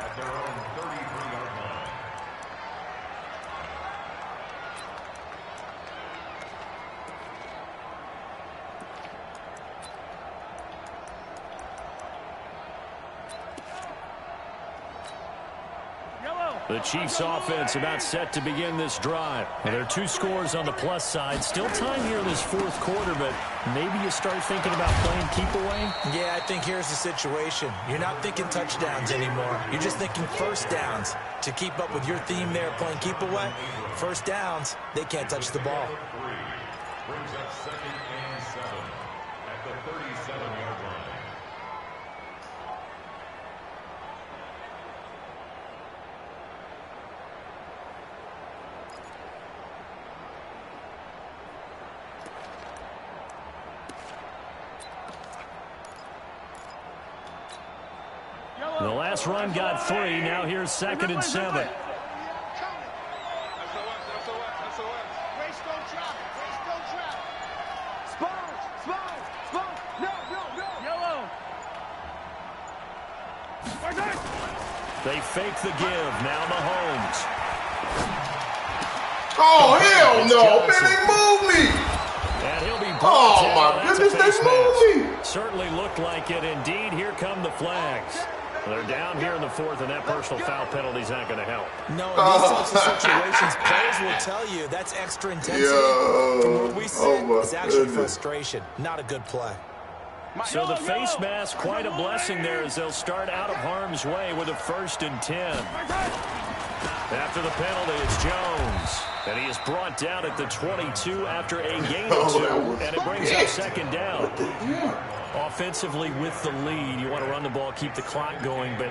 At their own 33-yard line. The Chiefs offense about set to begin this drive. And there are 2 scores on the plus side. Still time here in this 4th quarter, but maybe you start thinking about playing keep away? Yeah, I think here's the situation. You're not thinking touchdowns anymore. You're just thinking first downs. To keep up with your theme there, playing keep away, first downs, they can't touch the ball. Brings up 2nd and 7 at the 37-yard line. The last run got 3. Now here's 2nd and 7. They fake the give. Now Mahomes. Oh, hell no, man, they moved me. And he'll be Oh, down. my That's a goodness, face they mask. moved me. Certainly looked like it. Indeed, here come the flags. They're down here in the fourth, and that personal foul penalty is not going to help. No, in these types of situations, players will tell you that's extra intensity. Yo. From where we sit, Oh, my it's actually goodness. frustration. Not a good play. So the face mask, quite a blessing there as they'll start out of harm's way with a 1st and 10. After the penalty, it's Jones. And he is brought down at the 22 after a gain of 2. And it brings up 2nd down. Offensively with the lead, you want to run the ball, keep the clock going, but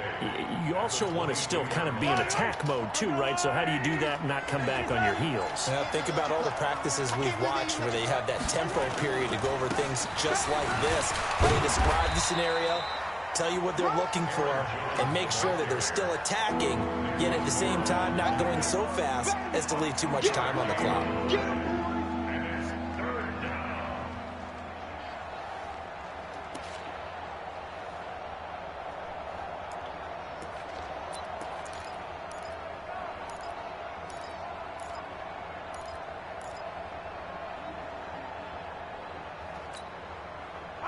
you also want to still kind of be in attack mode too, right? So how do you do that and not come back on your heels? Now, think about all the practices we've watched where they have that tempo period to go over things just like this, where they describe the scenario, tell you what they're looking for, and make sure that they're still attacking, yet at the same time not going so fast as to leave too much time on the clock.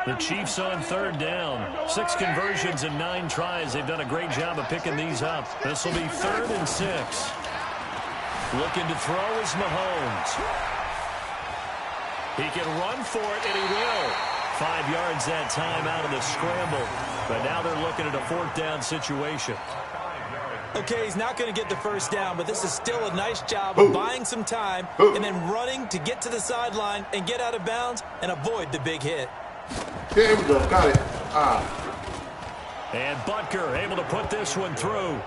The Chiefs on 3rd down. 6 conversions and 9 tries. They've done a great job of picking these up. This will be 3rd and 6. Looking to throw is Mahomes. He can run for it, and he will. 5 yards that time out of the scramble. But now they're looking at a 4th down situation. Okay, he's not going to get the 1st down, but this is still a nice job of buying some time and then running to get to the sideline and get out of bounds and avoid the big hit. There we go. Got it. And Butker able to put this one through.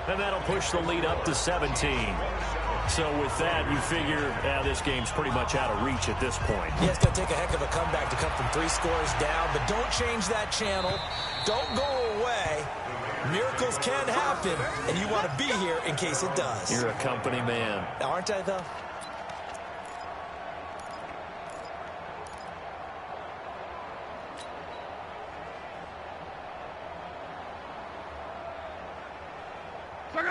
And that'll push the lead up to 17. So with that, you figure this game's pretty much out of reach at this point. Yeah, it's going to take a heck of a comeback to come from 3 scores down, but don't change that channel. Don't go away. Miracles can happen, and you want to be here in case it does. You're a company man. Aren't I, though?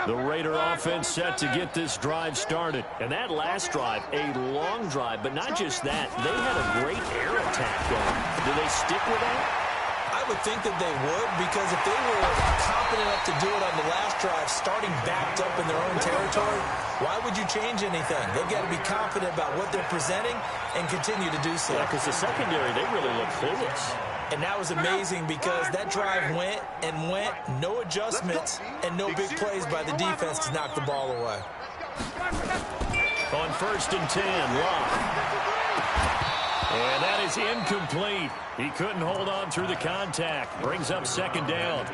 The Raider offense set to get this drive started. And that last drive, a long drive, but not just that. They had a great air attack going. Do they stick with that? I would think that they would, because if they were confident enough to do it on the last drive, starting backed up in their own territory, why would you change anything? They've got to be confident about what they're presenting and continue to do so. Yeah, because the secondary, they really look clueless. And that was amazing because that drive went and went, no adjustments, and no big plays by the defense to knock the ball away. On 1st and 10, Locke. And that is incomplete. He couldn't hold on through the contact. Brings up 2nd down.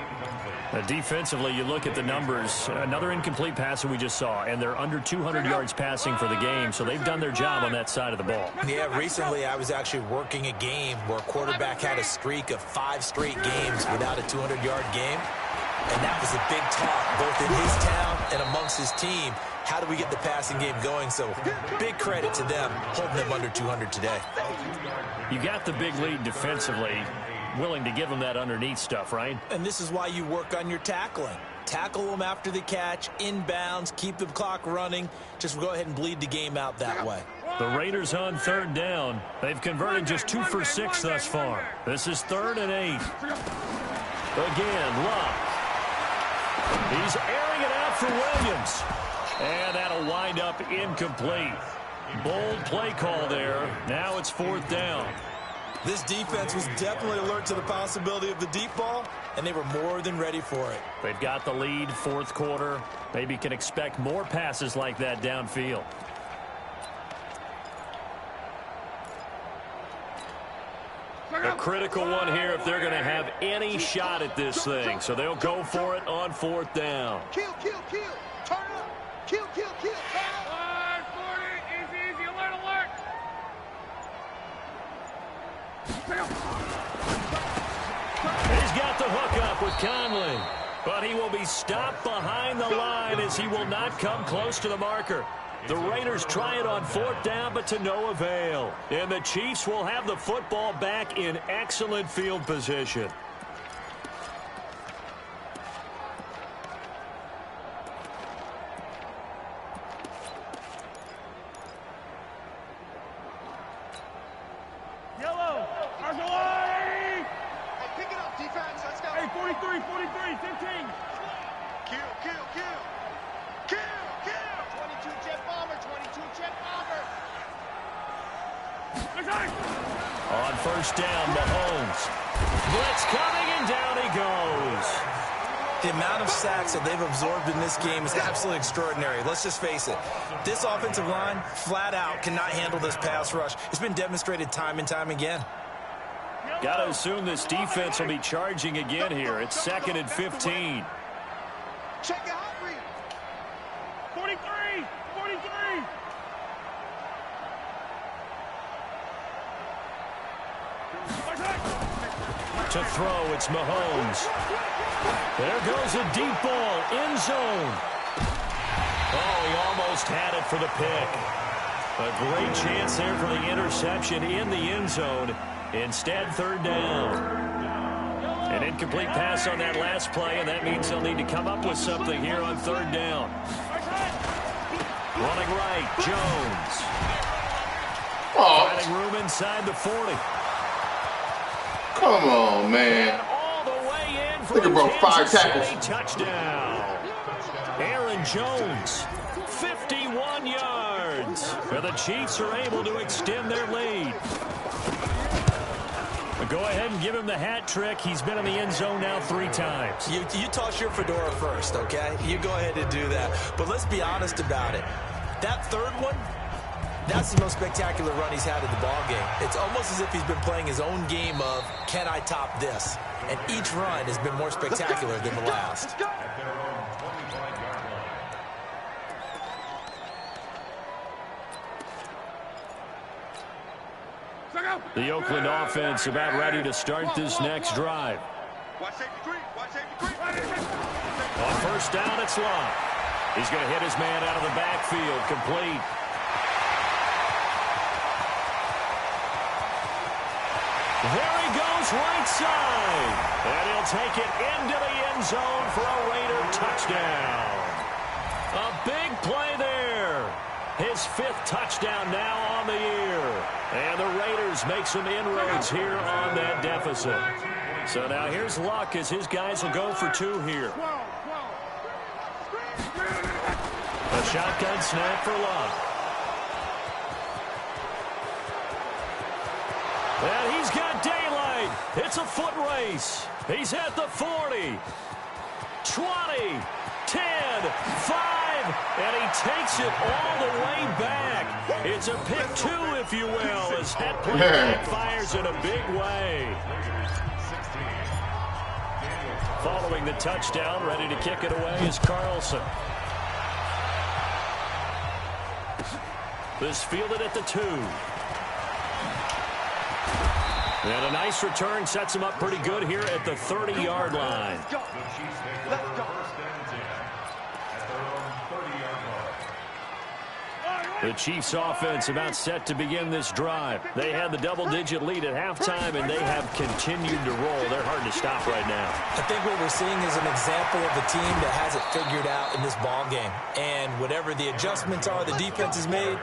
Defensively, you look at the numbers. Another incomplete pass that we just saw, and they're under 200 yards passing for the game, so they've done their job on that side of the ball. Yeah, recently I was actually working a game where a quarterback had a streak of 5 straight games without a 200-yard game, and that was a big talk both in his town and amongst his team. How do we get the passing game going? So big credit to them holding them under 200 today. You got the big lead defensively. Willing to give them that underneath stuff, right? And this is why you work on your tackling. Tackle them after the catch, inbounds, keep the clock running. Just go ahead and bleed the game out that way. The Raiders on 3rd down. They've converted just 2 for 6 thus far. This is 3rd and 8. Again, Locke. He's airing it out for Williams. And that'll wind up incomplete. Bold play call there. Now it's 4th down. This defense was definitely alert to the possibility of the deep ball, and they were more than ready for it. They've got the lead, 4th quarter. Maybe can expect more passes like that downfield. A critical one here if they're going to have any shot at this thing. So they'll go for it on 4th down. Kill, kill, kill. Turn it up. Kill, kill, kill. Turn it up. 40. Easy, easy. Alert, alert. He's got the hook up with Conley. But he will be stopped behind the line as he will not come close to the marker. The Raiders try it on 4th down, but to no avail. And the Chiefs will have the football back in excellent field position. 43, 43, 15. Kill, kill, kill. Kill, kill. 22 jet bomber, 22 jet bomber. On first down, Mahomes. Blitz coming, and down he goes. The amount of sacks that they've absorbed in this game is absolutely extraordinary. Let's just face it. This offensive line, flat out, cannot handle this pass rush. It's been demonstrated time and time again. Got to assume this defense will be charging again here. It's 2nd and 15. Check it out, read. 43, 43. To throw, it's Mahomes. There goes a deep ball, end zone. Oh, he almost had it for the pick. A great chance there for the interception in the end zone. Instead, 3rd down. An incomplete pass on that last play, and that means they'll need to come up with something here on 3rd down. Running right, Jones. Finding room inside the 40. Come on, man. And all the way in for Look at bro, a 5 Kansas City tackles. touchdown. Aaron Jones, 51 yards. And the Chiefs are able to extend their lead. But go ahead and give him the hat trick. He's been in the end zone now 3 times. You toss your fedora first, okay? You go ahead and do that. But let's be honest about it. That 3rd one, that's the most spectacular run he's had in the ballgame. It's almost as if he's been playing his own game of, can I top this? And each run has been more spectacular than the last. The Oakland offense about ready to start this next drive. On first down, it's Locke. He's going to hit his man out of the backfield, complete. There he goes, right side. And he'll take it into the end zone for a Raider touchdown. A big play there. His 5th touchdown now on the year. And the Raiders make some inroads here on that deficit. So now here's Luck as his guys will go for 2 here. A shotgun snap for Luck. And he's got daylight. It's a foot race. He's at the 40, 20, 10, 5, and he takes it all the way back. It's a pick 2, if you will, as that play backfires in a big way. Following the touchdown, ready to kick it away is Carlson. This fielded at the 2. And a nice return sets him up pretty good here at the 30-yard line. Let's go. Let's go. The Chiefs offense about set to begin this drive. They had the double-digit lead at halftime, and they have continued to roll. They're hard to stop right now. I think what we're seeing is an example of a team that has it figured out in this ball game. And whatever the adjustments are the defense has made,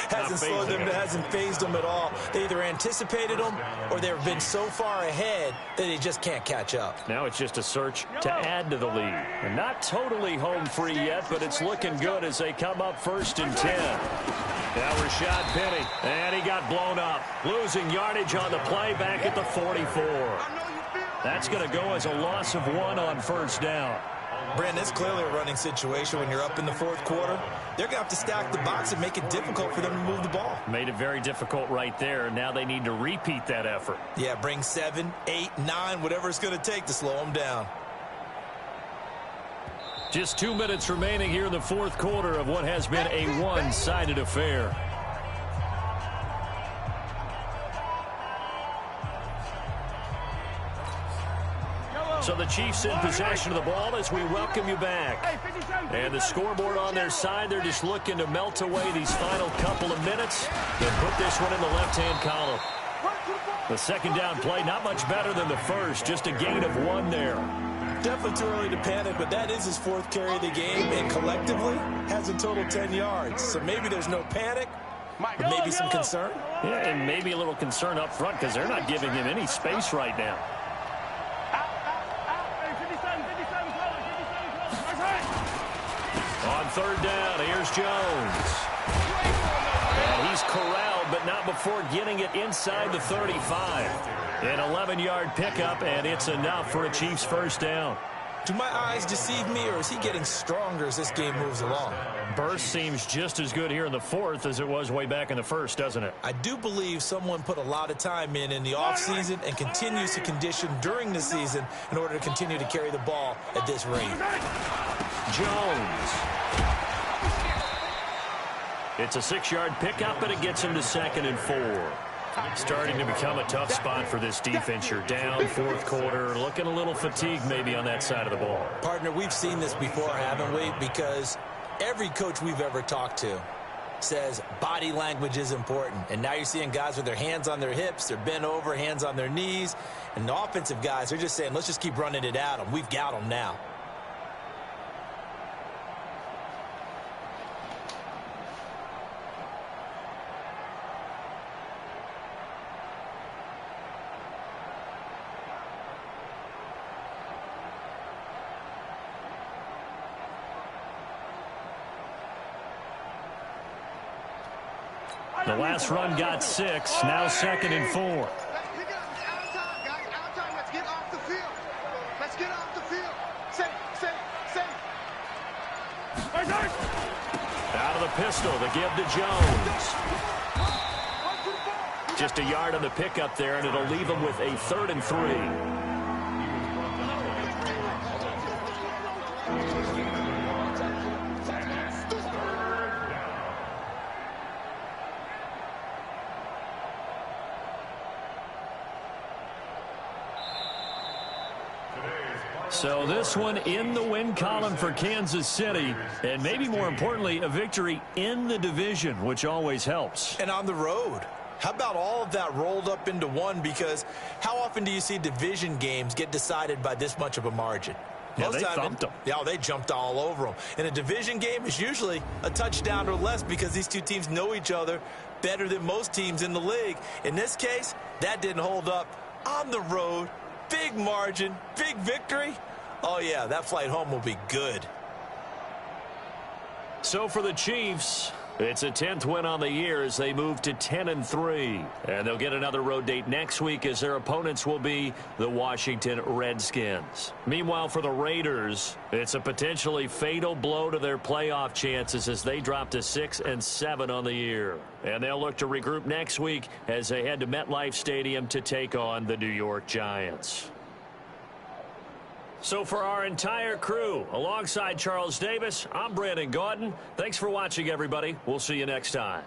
hasn't slowed them, hasn't phased them at all. They either anticipated them or they've been so far ahead that they just can't catch up. Now it's just a search to add to the lead. And not totally home free yet, but it's looking good as they come up 1st and 10. Now Rashad Penny, and he got blown up. Losing yardage on the play back at the 44. That's going to go as a loss of 1 on first down. Brandon, it's clearly a running situation when you're up in the 4th quarter. They're going to have to stack the box and make it difficult for them to move the ball. Made it very difficult right there. Now they need to repeat that effort. Yeah, bring 7, 8, 9, whatever it's going to take to slow them down. Just 2 minutes remaining here in the 4th quarter of what has been a one-sided affair. So the Chiefs in possession of the ball as we welcome you back. And the scoreboard on their side, they're just looking to melt away these final couple of minutes and put this one in the left-hand column. The 2nd down play, not much better than the first, just a gain of 1 there. Definitely too early to panic, but that is his 4th carry of the game, and collectively has a total 10 yards. So maybe there's no panic, but maybe some concern. Yeah, and maybe a little concern up front because they're not giving him any space right now. third down. Here's Jones. And he's corralled, but not before getting it inside the 35. An 11-yard pickup, and it's enough for a Chiefs first down. Do my eyes deceive me, or is he getting stronger as this game moves along? Burst seems just as good here in the fourth as it was way back in the first, doesn't it? I do believe someone put a lot of time in the offseason and continues to condition during the season in order to continue to carry the ball at this rate. Jones. It's a 6-yard pickup, and it gets him to 2nd and 4. Starting to become a tough spot for this defense. You're down fourth quarter, looking a little fatigued maybe on that side of the ball. Partner, we've seen this before, haven't we? Because every coach we've ever talked to says body language is important. And now you're seeing guys with their hands on their hips, they're bent over, hands on their knees. And the offensive guys are just saying, let's just keep running it at them. We've got them now. The last run got 6, now 2nd and 4. Out of time, guys. Out of time. Let's get off the field. Let's get off the field. Safe. Out of the pistol, the give to Jones. Just a yard on the pickup there, and it'll leave him with a 3rd and 3. So this one in the win column for Kansas City, and maybe more importantly, a victory in the division, which always helps. And on the road. How about all of that rolled up into one? Because how often do you see division games get decided by this much of a margin? Yeah, they thumped them. Yeah, they jumped all over them. And a division game is usually a touchdown or less because these two teams know each other better than most teams in the league. In this case, that didn't hold up. On the road, big margin, big victory. Oh, yeah, that flight home will be good. So for the Chiefs, it's a 10th win on the year as they move to 10 and 3. And they'll get another road date next week as their opponents will be the Washington Redskins. Meanwhile, for the Raiders, it's a potentially fatal blow to their playoff chances as they drop to 6 and 7 on the year. And they'll look to regroup next week as they head to MetLife Stadium to take on the New York Giants. So for our entire crew, alongside Charles Davis, I'm Brandon Gaudin. Thanks for watching, everybody. We'll see you next time.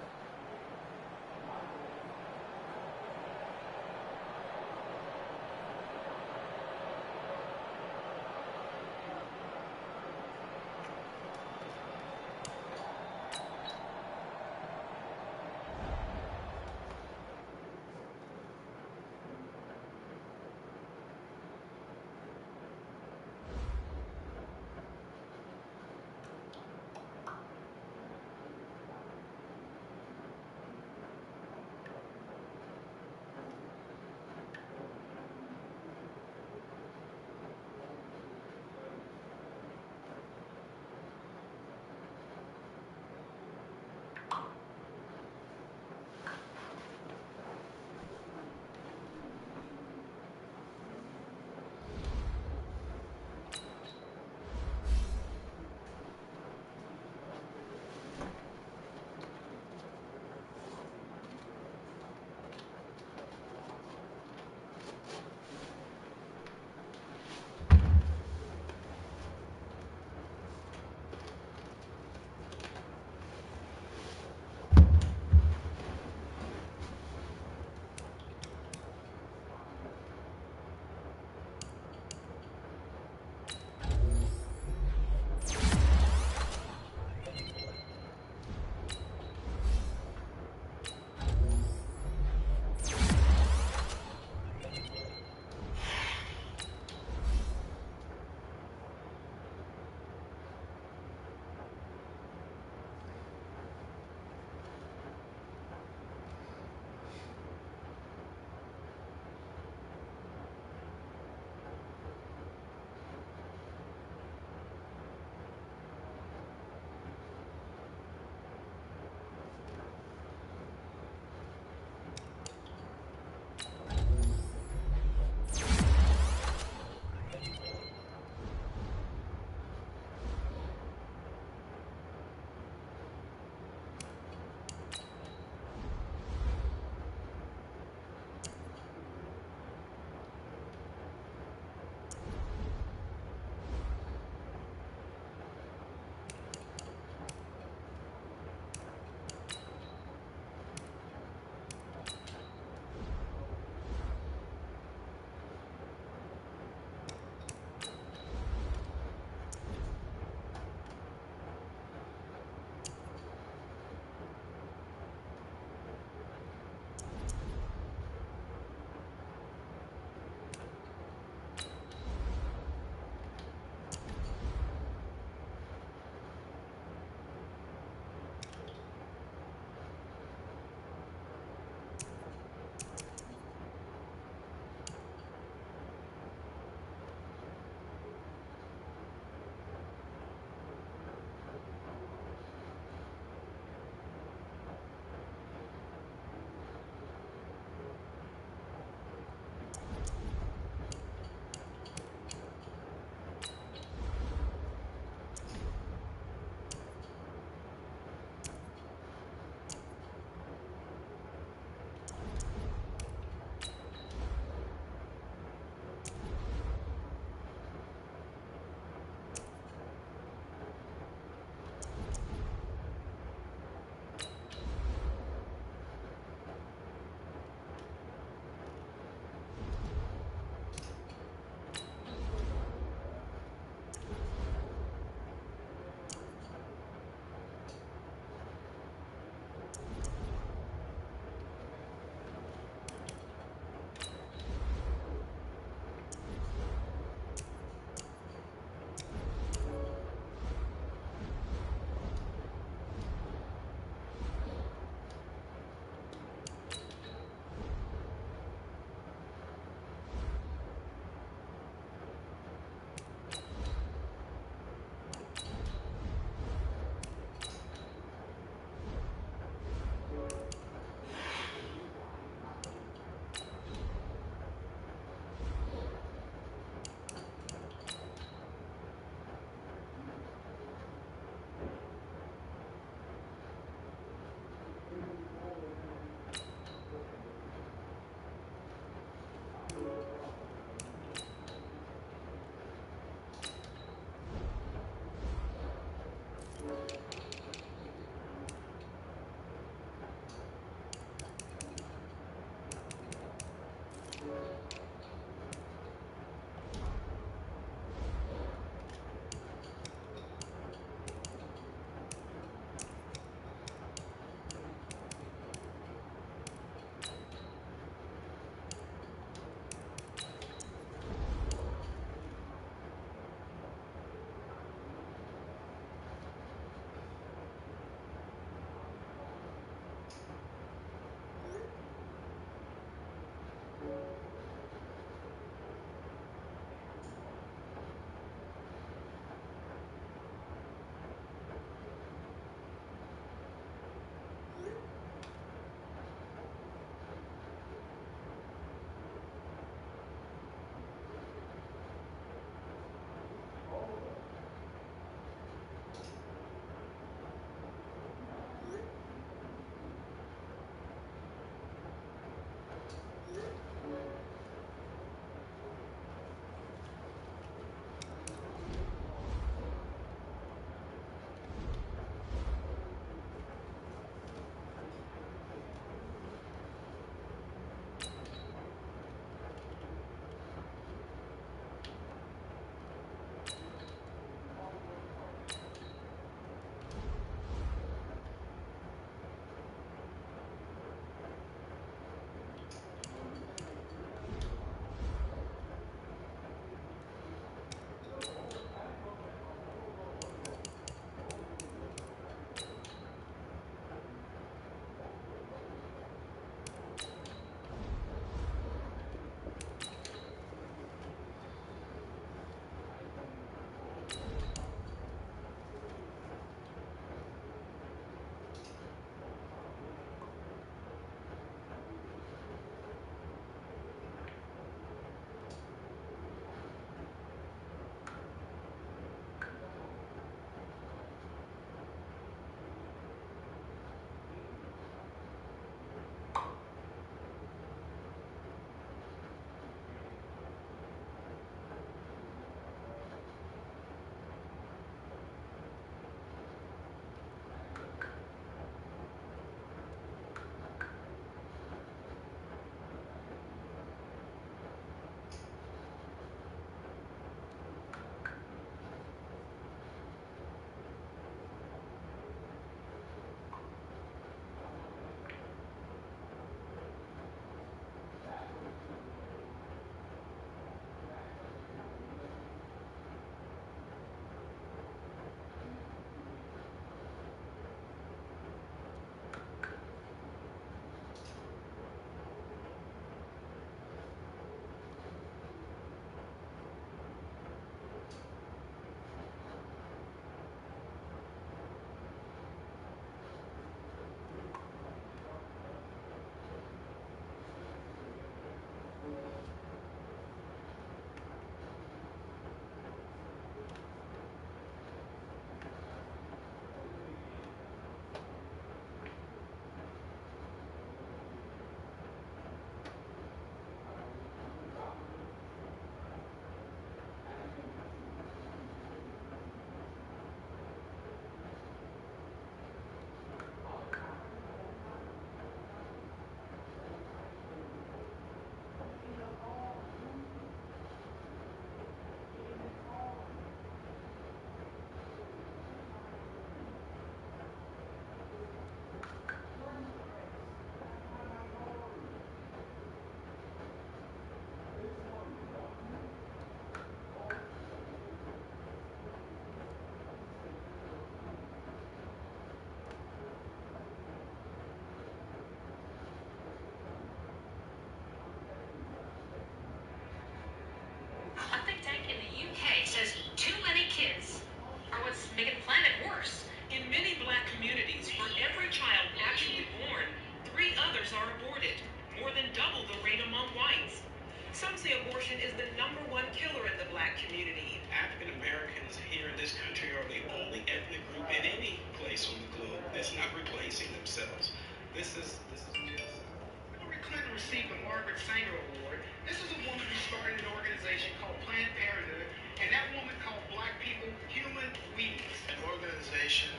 Some say abortion is the #1 killer in the black community. African Americans here in this country are the only ethnic group in any place on the globe that's not replacing themselves. This is Hillary Clinton received the Margaret Sanger Award. This is a woman who started an organization called Planned Parenthood, and that woman called black people human weeds. an organization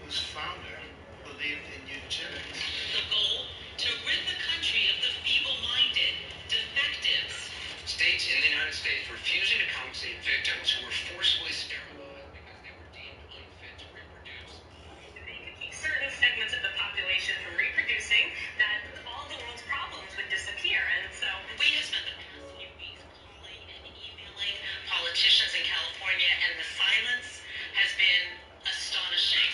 whose founder believed in eugenics. The goal, to rid the country of the feeble-minded, defectives. States in the United States refusing to compensate victims who were forcibly sterilized because they were deemed unfit to reproduce. They could keep certain segments of the population from reproducing, that all the world's problems would disappear. And so we have spent the past few weeks calling and emailing politicians in California, and the silence has been astonishing.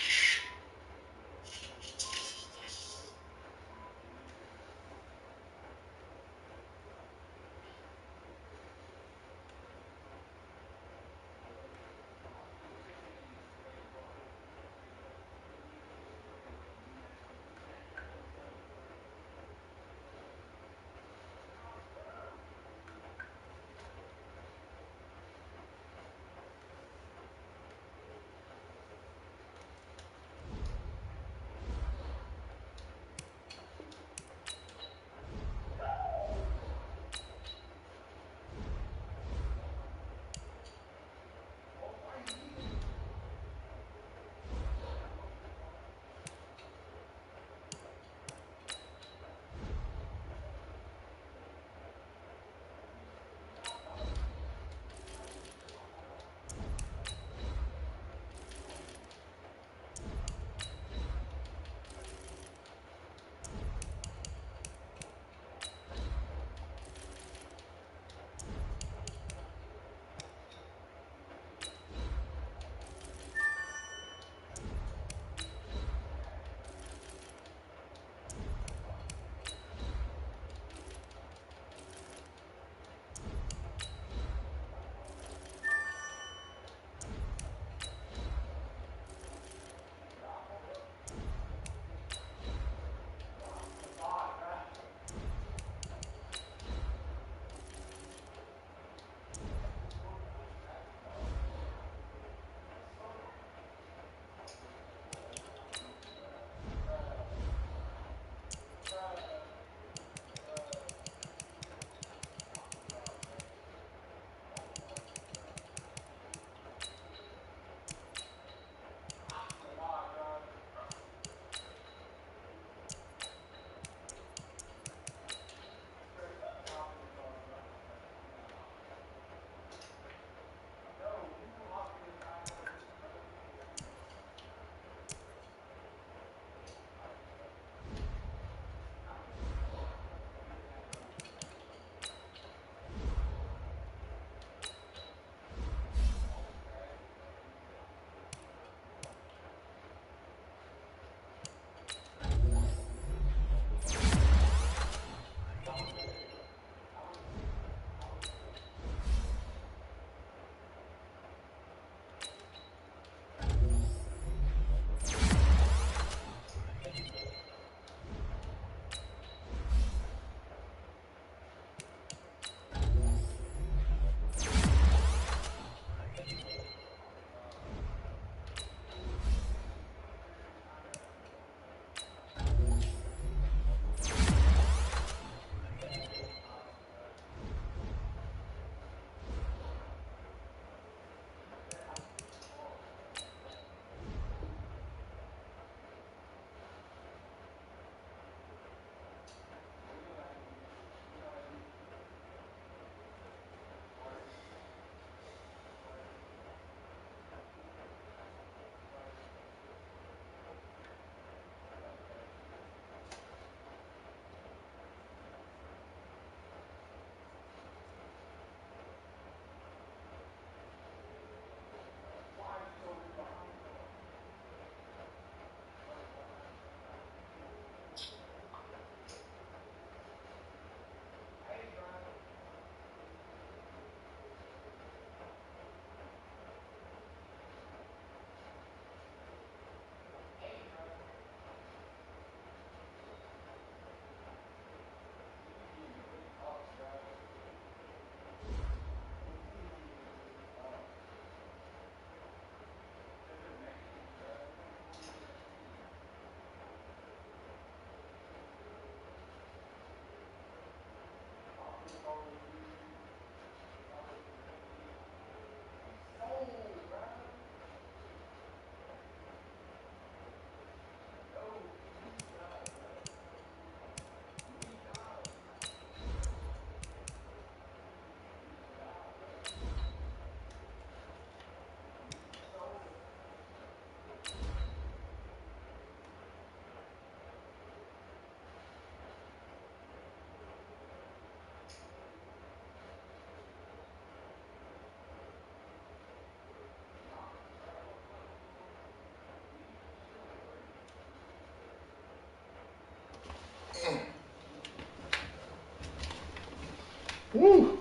Woo!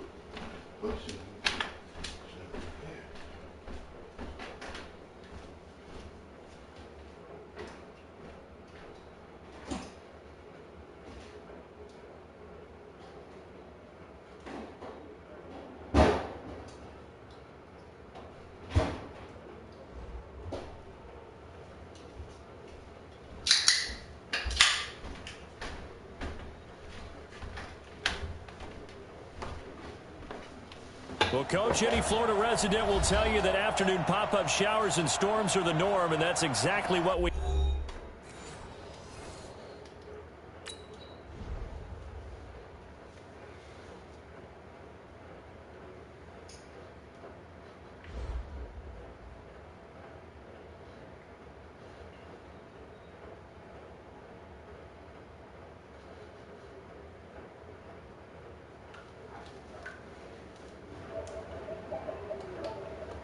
Well, Coach, any Florida resident will tell you that afternoon pop-up showers and storms are the norm, and that's exactly what we